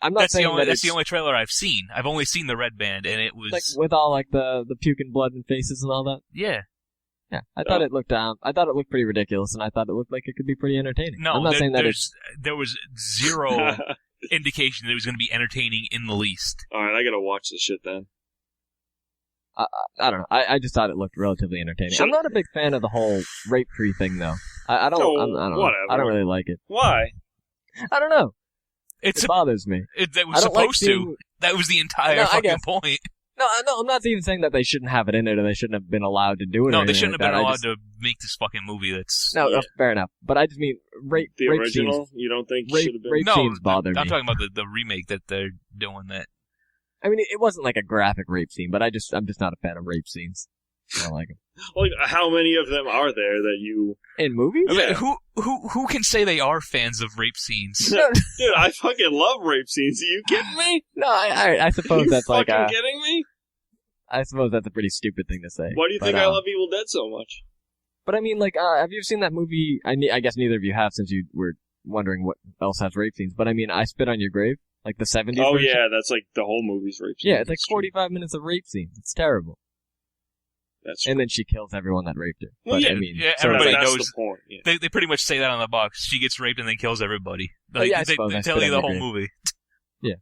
I'm not saying that's the only trailer I've seen. I've only seen the Red Band, and it was like with all like the puke and blood and faces and all that. Yeah. Yeah, I thought it looked pretty ridiculous, and I thought it looked like it could be pretty entertaining. No, I'm not saying that there was zero indication that it was going to be entertaining in the least. All right, I gotta watch this shit then. I don't know. I just thought it looked relatively entertaining. I'm not a big fan of the whole rape tree thing, though. I don't. I don't know. I don't really like it. Why? I don't know. It bothers me. That was supposed to. That was the entire fucking point. No, I'm not even saying that they shouldn't have it in it or they shouldn't have been allowed to do it. No, or they shouldn't have like been that. allowed to make this fucking movie. That's No, fair enough. But I just mean rape. The rape original, scenes, you don't think rape, should have been? rape no. scenes bother I'm me. talking about the remake that they're doing. That I mean, it wasn't like a graphic rape scene, but I'm just not a fan of rape scenes. I don't like them. Like, how many of them are there that you... In movies? I mean, Yeah. who can say they are fans of rape scenes? Dude, I fucking love rape scenes. Are you kidding me? No, I suppose you that's like fucking kidding me? I suppose that's a pretty stupid thing to say. Why do you think but, I love Evil Dead so much? But I mean, like, have you seen that movie? I guess neither of you have, since you were wondering what else has rape scenes. But I mean, I Spit on Your Grave, like the 70s Oh version. yeah, that's like the whole movie's rape scenes. Yeah, it's like 45 minutes of rape scenes. It's terrible. That's And then she kills everyone that raped her. Well, But yeah, I mean, yeah, sort of everybody like, that's knows- the point. Yeah. They pretty much say that on the box. She gets raped and then kills everybody. Like, yeah, I they suppose I tell spit you on the your whole grave. movie.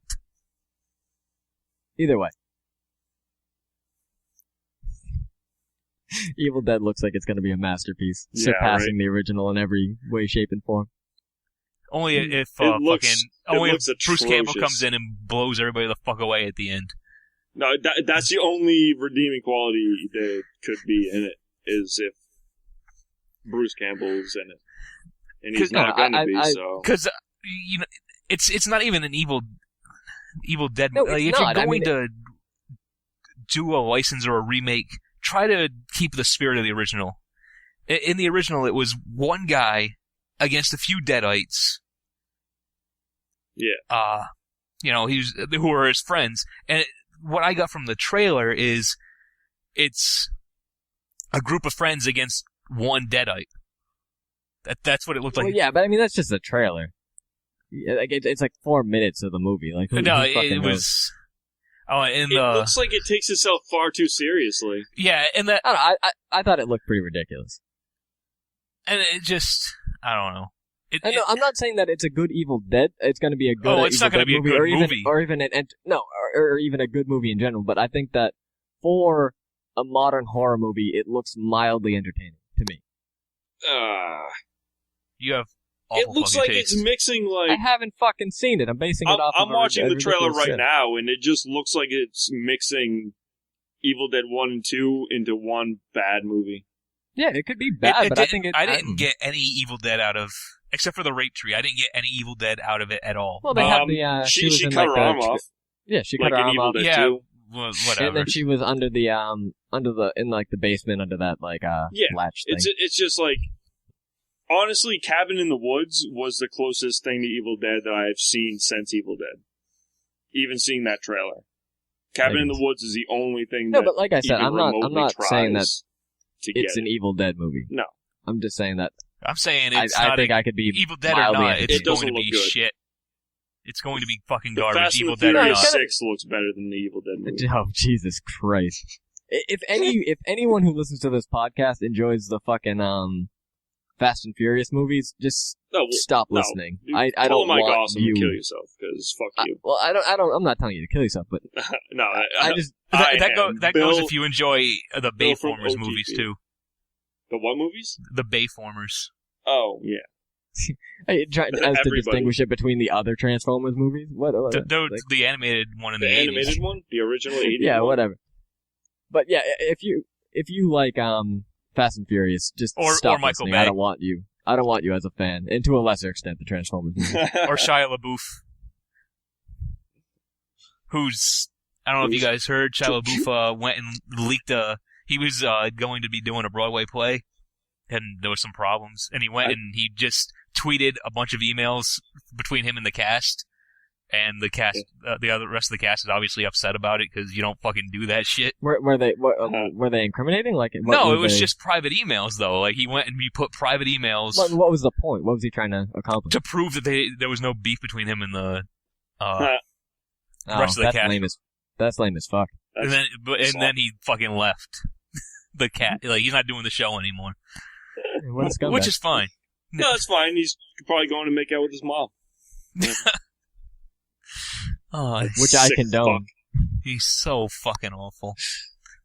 either way. Evil Dead looks like it's going to be a masterpiece, Yeah, surpassing the original in every way, shape, and form. Only if It looks- only it if looks Bruce Campbell atrocious. comes in and blows everybody the fuck away at the end. No, that's the only redeeming quality that could be in it, is if Bruce Campbell's in it. And he's 'Cause, not no, going to be, I- so... Because you know, it's not even an Evil Dead. No, like, it's if not. you're I going mean, to do a license or a remake, try to keep the spirit of the original. In the original, it was one guy against a few Deadites. Yeah. Who were his friends. And what I got from the trailer is it's a group of friends against one Deadite. That's what it looked like. Well, yeah, but I mean, that's just a trailer. Yeah, like it's like 4 minutes of the movie. Like, who No, fucking it knows? was. Oh, and It looks like it takes itself far too seriously. yeah, and that, I don't know. I thought it looked pretty ridiculous. and it just, I don't know. I know, I'm not saying that it's a good Evil Dead. It's going to be a good. Oh, it's Evil not gonna Dead be a movie, good or even, movie. or even or even a good movie in general. But I think that for a modern horror movie, it looks mildly entertaining to me. You have. It Awful looks fucking like taste. it's mixing, I like... haven't fucking seen it. I'm basing it off. I'm of watching a the trailer ridiculous right shit. now, and it just looks like it's mixing Evil Dead 1 and 2 into one bad movie. Yeah, it could be bad, but I think I didn't get any Evil Dead out of, except for the rape tree. I didn't get any Evil Dead out of it at all. Well, they have the. She was in, cut like, her the arm off. Yeah, she Like cut her in arm Evil off. Dead Yeah, 2. whatever. And then she was under the in like the basement under that Yeah, latch thing. It's just like, honestly, Cabin in the Woods was the closest thing to Evil Dead that I've seen since Evil Dead. Even seeing that trailer. Cabin in the Woods is the only thing No, that but like I said, even I'm not remotely saying that tries to get it's an it. Evil Dead movie. No. I'm just saying that I'm saying it's I not think I could be Evil Dead or mildly not. entertained. It's It going doesn't to be look good. shit. It's going to be fucking The garbage. Fast Evil and the Dead or Furious not. 6 looks better than the Evil Dead movie. Oh, Jesus Christ! If anyone who listens to this podcast enjoys the fucking Fast and Furious movies, just No, well, stop no. listening. You I pull don't a Mike want Awesome you. and kill yourself, because fuck you. Well, I don't. I'm not telling you to kill yourself, but No, I just That goes Bill- if you enjoy the Bill from Bayformers OTP. movies too. The what movies? The Bayformers. Oh, yeah. as to Everybody. distinguish it between the other Transformers movies. What? The animated one in The the 80s. animated one? The original 80s Yeah, one? whatever. But yeah, if you like Fast and Furious, just Or stop Michael listening. Bay. I don't want you as a fan, and to a lesser extent, the Transformers movies. Or Shia LaBeouf. Who's, I don't know if you guys heard, Shia LaBeouf went and leaked he was going to be doing a Broadway play, and there were some problems, and he went and he just tweeted a bunch of emails between him and the cast, and the cast, the rest of the cast is obviously upset about it, because you don't fucking do that shit. Were they incriminating? Like No, it was just private emails, though. Like, he went and he put private emails What was the point? What was he trying to accomplish? to prove that there was no beef between him and the Oh, rest of the that's cast. That's lame as fuck. And then he fucking left the cat. Like, he's not doing the show anymore, What a scumbag. which is fine. No, that's fine. He's probably going to make out with his mom. Oh, Which I Sick condone. fuck. he's so fucking awful.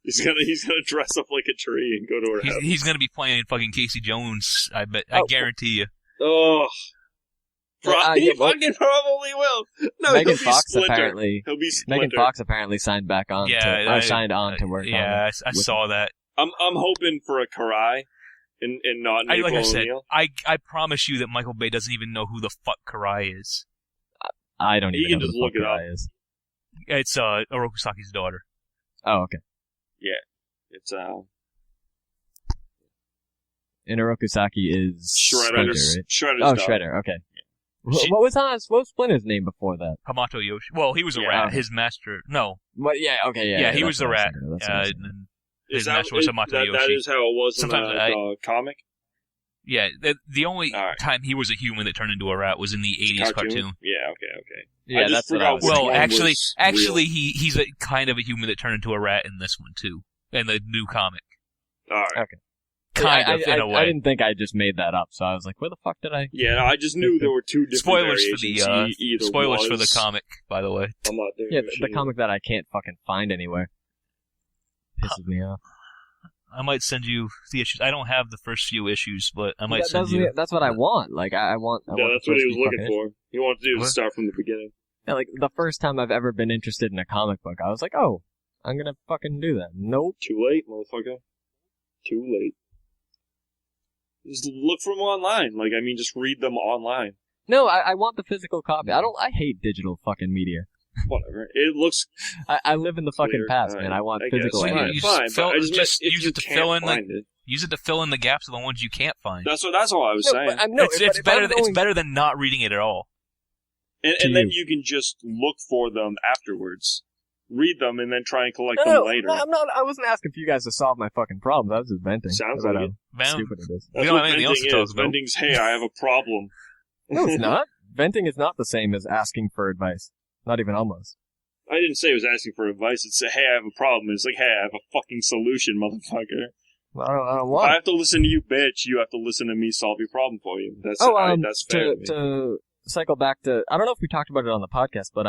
He's gonna dress up like a tree and go to her house. He's gonna be playing fucking Casey Jones. I bet. I Oh. guarantee you. Oh, He fucking probably will. No, Megan he'll be Fox Splinter. apparently. He'll be Splinter. Megan Fox apparently signed back on. Signed on to work. Yeah, I saw that. I'm hoping for a Karai, and not April like I said, O'Neil. I promise you that Michael Bay doesn't even know who the fuck Karai is. I don't even know just who the look fuck it up. Karai is. It's Orokusaki's daughter. Oh, okay. Yeah, it's And Orokusaki is Shredder's Splinter, right? Shredder's Oh, daughter. Shredder. Okay. She- What was Splinter's name before that? Hamato Yoshi. Well, he was a Yeah, rat. okay. His master. No. What? Yeah. Okay. Yeah. he was the rat. That's what I was thinking. And Is his master was Hamato Yoshi. That is how it was in Sometimes the comic. Yeah, the only All right. time he was a human that turned into a rat was in the 80s cartoon. Yeah, okay. Yeah, just that's what I forgot was. which Well, one was actually, he's a kind of a human that turned into a rat in this one too, in the new comic. All right. Okay. Kind of, in a way. I didn't think I just made that up, so I was like, where the fuck did I? Yeah, no, I just knew there were two different Spoilers for the variations. He either spoilers for the was- comic, by the way. I'm not there. Yeah, the comic that I can't fucking find anywhere. Pisses me off. I might send you the issues. I don't have the first few issues, but I might send That's, you. that's what I want. Like, I want. Yeah, want that's the what he first was few looking fucking for. He wanted to do What? is start from the beginning. Yeah, like the first time I've ever been interested in a comic book, I was like, oh, I'm gonna fucking do that. Nope. Too late, motherfucker. Too late. Just look for them online. Like, I mean, just read them online. No, I want the physical copy. I hate digital fucking media. Whatever. It looks I live in the fucking clear. past, man. I want I guess. physical Well, media. you Fine, fill- but I just just meant if use you it to can't fill in the- find it. Use it to fill in the gaps of the ones you can't find. That's all I was saying. But I'm, no, it's but if better. I'm going- It's better than not reading it at all. And then you can just look for them afterwards. Read them and then try and collect them later. No, I'm not. I wasn't asking for you guys to solve my fucking problems. I was just venting. Sounds about like how it. Man, stupid it is. We That's don't what have anything else to venting talk is. about. Venting's, hey, I have a problem. No, it's not. Venting is not the same as asking for advice. Not even almost. I didn't say it was asking for advice. It's hey, I have a problem. It's like, hey, I have a fucking solution, motherfucker. I don't If want. I have to listen to you, bitch, you have to listen to me solve your problem for you. That's that's fair. to cycle back to, I don't know if we talked about it on the podcast, but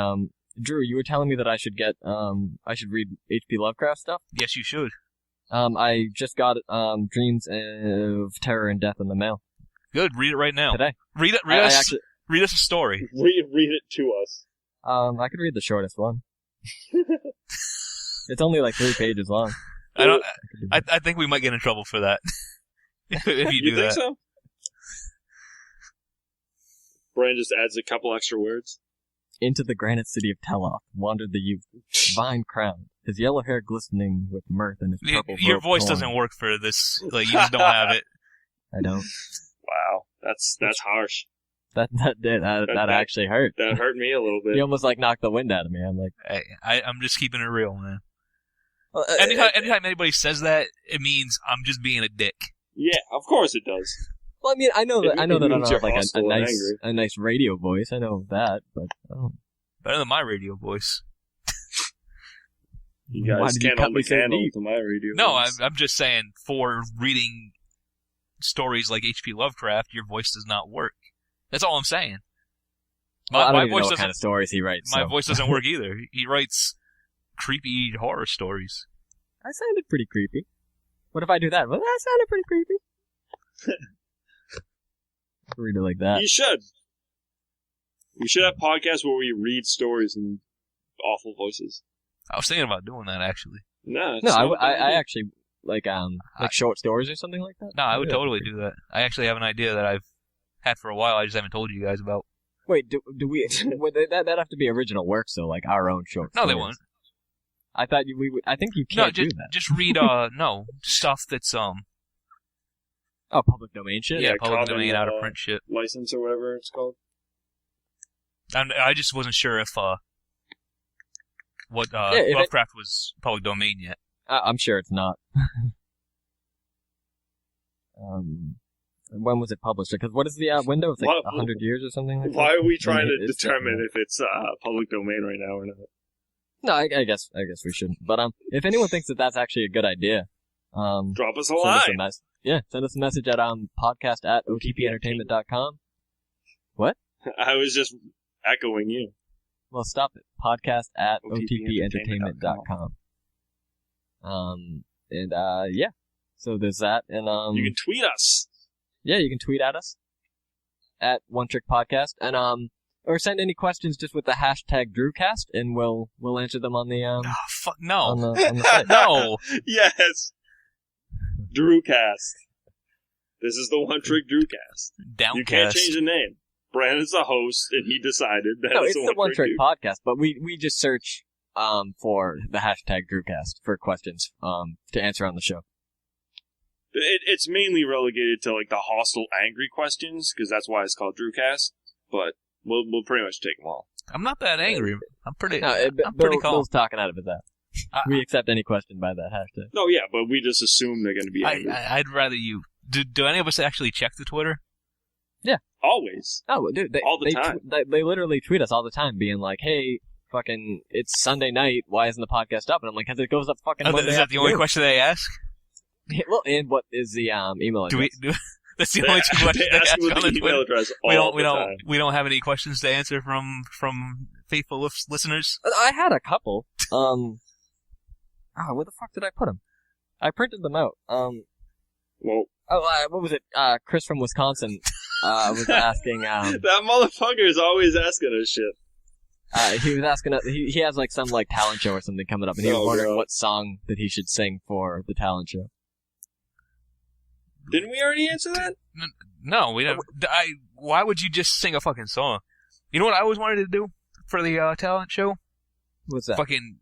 Drew, you were telling me that I should get I should read H.P. Lovecraft stuff. Yes, you should. I just got Dreams of Terror and Death in the mail Good. Read it right now. today. Read it. I Read us. actually, Read us a story. Read it to us. I could read the shortest one. It's only like 3 pages long. I don't. I think we might get in trouble for that if you do You think that. so? Brian just adds a couple extra words. Into the granite city of Teloth wandered the youth, vine crowned, his yellow hair glistening with mirth and his purple Your robe voice torn. doesn't work for this. Like you just don't have it. I don't. Wow, that's harsh. That That- actually hurt. That hurt me a little bit. He almost like knocked the wind out of me. I'm like, I'm just keeping it real, man. well, Anytime anybody says that, it means I'm just being a dick. Yeah, of course it does. well, I mean, I know that I It don't means have you're like hostile and angry. a nice radio voice. I know that, but I don't. Better than my radio voice. You Why guys did you can't cut hold me the so candle deep? to my radio. No, voice. I'm just saying for reading stories like H.P. Lovecraft, your voice does not work. That's all I'm saying. Well, I don't My even know voice what doesn't. kind of stories he writes. My so. voice doesn't work either. He writes creepy horror stories. I sounded pretty creepy. What if I do that? Well, that sounded pretty creepy. Read it like that. You should. We should have podcasts where we read stories in awful voices. I was thinking about doing that actually. No, it's No, not a bad I idea. actually like short stories or something like that. No, I would Yeah. totally do that. I actually have an idea that I've had for a while. I just haven't told you guys about. Wait, do we? Would that'd have to be original works, though, like our own short. No, they stories. won't. I thought we would. I think you No, can't do that. just read no stuff that's Oh, public domain shit. yeah, Yeah, public common, domain out of print shit. license or whatever it's called. I just wasn't sure if what if Lovecraft was public domain yet. I'm sure it's not. When was it published? Because what is the window? It's like What- 100 years or something like that. Why are we trying It to is determine definitely- if it's public domain right now or not? No, I guess we shouldn't. But if anyone thinks that that's actually a good idea, Drop us a send us a line. send us a message at podcast@otpentertainment.com. I was just echoing you. Well, stop it. Podcast@otpentertainment.com. So there's that, and You can tweet us. yeah, you can tweet at us at One Trick Podcast, and or send any questions just with the hashtag DrewCast, and we'll answer them on the fuck no. on the site. No. Yes. Drewcast. This is the One Trick Drewcast. Downcast. You can't change the name. Brandon's the host, and he decided that No, it's it's the the One Trick Dude. Podcast, but we just search for the hashtag DrewCast for questions to answer on the show. It's mainly relegated to like the hostile, angry questions because that's why it's called Drewcast. But we'll pretty much take them all. I'm not that angry. I'm pretty. No, I'm pretty calm. Bill's talking out of his ass. We accept any question by that hashtag. No, yeah, but we just assume they're going to be angry. I'd rather you. Do any of us actually check the Twitter? Always. Oh, dude, All the time. They literally tweet us all the time, being like, "Hey, fucking, it's Sunday night. Why isn't the podcast up?" And I'm like, "Cause it goes up fucking Monday." Is that the only question they ask? Well, and what is the email address? That's the only two questions They they ask ask with on the the email Twitter. address all the time. We don't have any questions to answer from faithful listeners. I had a couple. Where the fuck did I put them? I printed them out. Well, what was it? Chris from Wisconsin was asking. that motherfucker is always asking us shit. He was asking. He has like some like talent show or something coming up, and he was wondering what song that he should sing for the talent show. Didn't we already answer that? No, we don't. Why would you just sing a fucking song? You know what I always wanted to do for the talent show? What's that? Fucking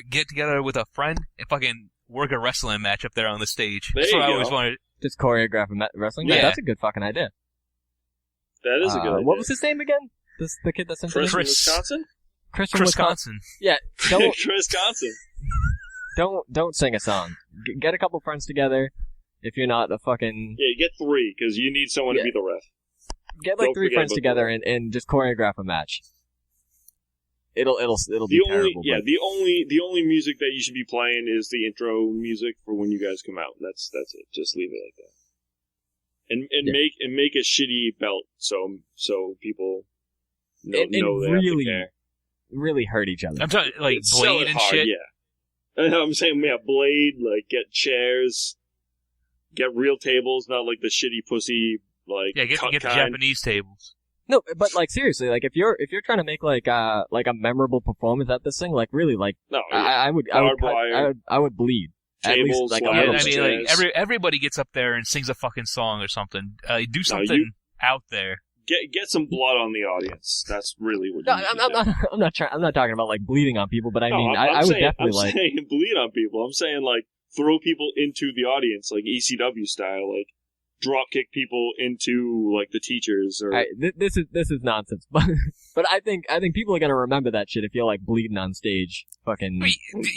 get together with a friend and fucking work a wrestling match up there on the stage. There That's you what I go. always wanted. Just choreograph a wrestling? Yeah. That's a good fucking idea. That is a good idea. What was his name again? The kid that sent Chris it? from Chris. Wisconsin? Chris from Wisconsin. Wisconsin. Yeah, don't Wisconsin. don't sing a song. Get a couple friends together. If you're not a fucking Yeah, you get 3 because you need someone to be the ref. get like Don't 3 forget friends about together that. and just choreograph a match. It'll be The only terrible. the only music that you should be playing is the intro music for when you guys come out. That's it. Just leave it like that. And make a shitty belt so people know And they really- have to care. really hurt each other. I'm talking like Sell Blade it and hard, shit. Yeah. I'm saying, yeah, Blade, like, get chairs, get real tables, not like the shitty pussy, like, Yeah, get cut the kind. Japanese tables. No, but like seriously, like if you're trying to make like a memorable performance at this thing, like really, like No, I would Barbed wire. I would bleed. At Tables, least like a ladders, little. I mean, like chairs. everybody gets up there and sings a fucking song or something. Do something you- out there. get some blood on the audience. That's really what No, you need to do. I'm not talking about like bleeding on people, but I No, mean, I'm I would saying, definitely I'm like. saying bleed on people. I'm saying, like, throw people into the audience, like ECW style, like, drop kick people into, like, the teachers, or... All right, this is nonsense, but I think people are gonna remember that shit if you're like bleeding on stage, fucking.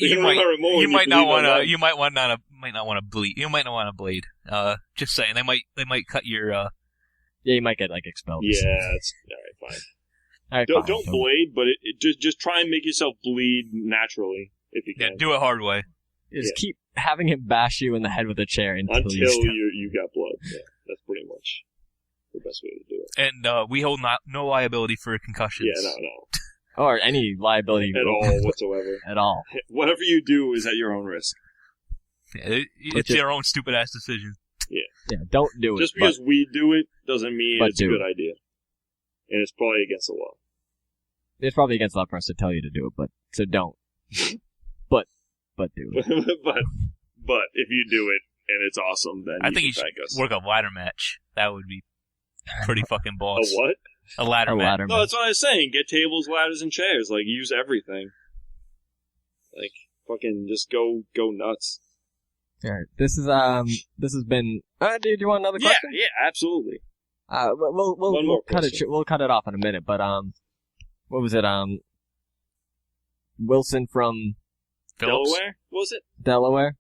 You remember more when you might bleed not on want to. live. You might not want to bleed. You might not want to bleed. Just saying, they might cut your. Yeah, you might get like expelled. Yeah, that's... Alright, fine. All right, Don't blade, but just try and make yourself bleed naturally, if you Yeah, can. do it hard way. Just keep having him bash you in the head with a chair until Until you stop. you got blood. Yeah, that's pretty much the best way to do it. And we hold no liability for concussions. Yeah, no. Or any liability At all whatsoever. at all. Whatever you do is at your own risk. Yeah, it's your own stupid ass decision. Yeah, don't do it. Just because we do it doesn't mean but it's a do good it. idea. And it's probably against the law. It's probably against the law for us to tell you to do it, but so don't. but do it. but if you do it and it's awesome, then I think you can should thank us. work a ladder match. That would be pretty fucking boss. A what? A ladder A match. ladder No, match. that's what I was saying. Get tables, ladders, and chairs. Like, use everything. Like, fucking just go nuts. All right, this has been. Do you want another question? Yeah, absolutely. We'll One more cut it. question. We'll cut it off in a minute. But what was it? Wilson from Phillips? Delaware? What was it? Delaware.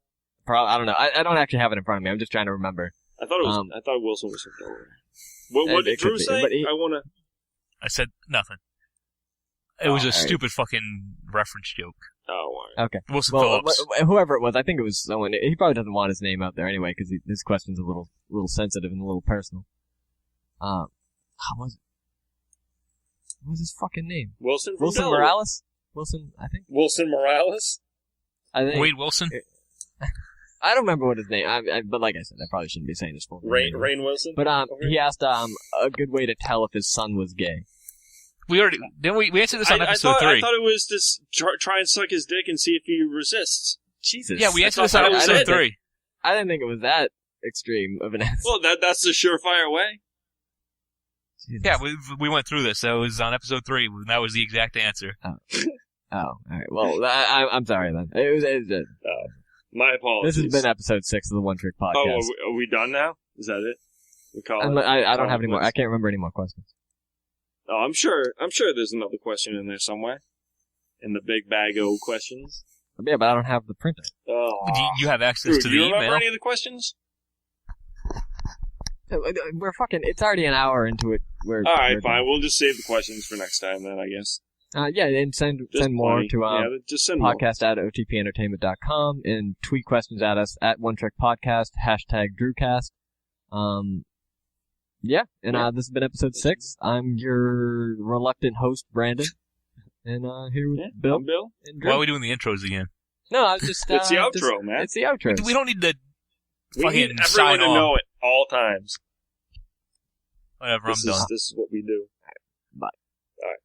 I don't know. I don't actually have it in front of me. I'm just trying to remember. I thought it was. I thought Wilson was from Delaware. What did it could Drew be, say? but he- I wanna. I said nothing. It was a alright. stupid fucking reference joke. Oh, all right. Okay. Wilson Well, Phillips. whoever it was, I think it was someone. He probably doesn't want his name out there anyway because his question's a little sensitive and a little personal. How was it? What was his fucking name? Wilson from Wilson Delaware. Morales? Wilson, I think. Wilson Morales. I think. Wade Wilson? I don't remember what his name. But like I said, I probably shouldn't be saying his full name. Rainn Wilson. But he asked a good way to tell if his son was gay. We already didn't we answered this on episode 3. I thought it was just try and suck his dick and see if he resists. Jesus. Yeah, we answered this on episode 3. I didn't think it was that extreme of an answer. Well, that's the surefire way. Jesus. Yeah, we went through this. That was on episode 3. And that was the exact answer. Oh, all right. Well, I'm sorry then. It was My apologies. This has been episode 6 of the One Trick Podcast. Oh, are we done now? Is that it? We call it. I don't have any more. I can't remember any more questions. Oh, I'm sure there's another question in there somewhere. In the big bag of questions. Yeah, but I don't have the printer. Oh. You have access to the email? Do you remember any of the questions? We're fucking. It's already an hour into it. Alright, fine. We'll just save the questions for next time then, I guess. Yeah, and send more to just send podcast@otpentertainment.com and tweet questions at us at One Trick Podcast, #DrewCast. Yeah, and this has been episode 6. I'm your reluctant host, Brandon. And here with Bill. I'm Bill. And Drew. Why are we doing the intros again? No, I was just... it's the outro, man. It's the outro. We don't need to we need everyone to know it all times. Whatever, I'm done. This is what we do. Bye. All right.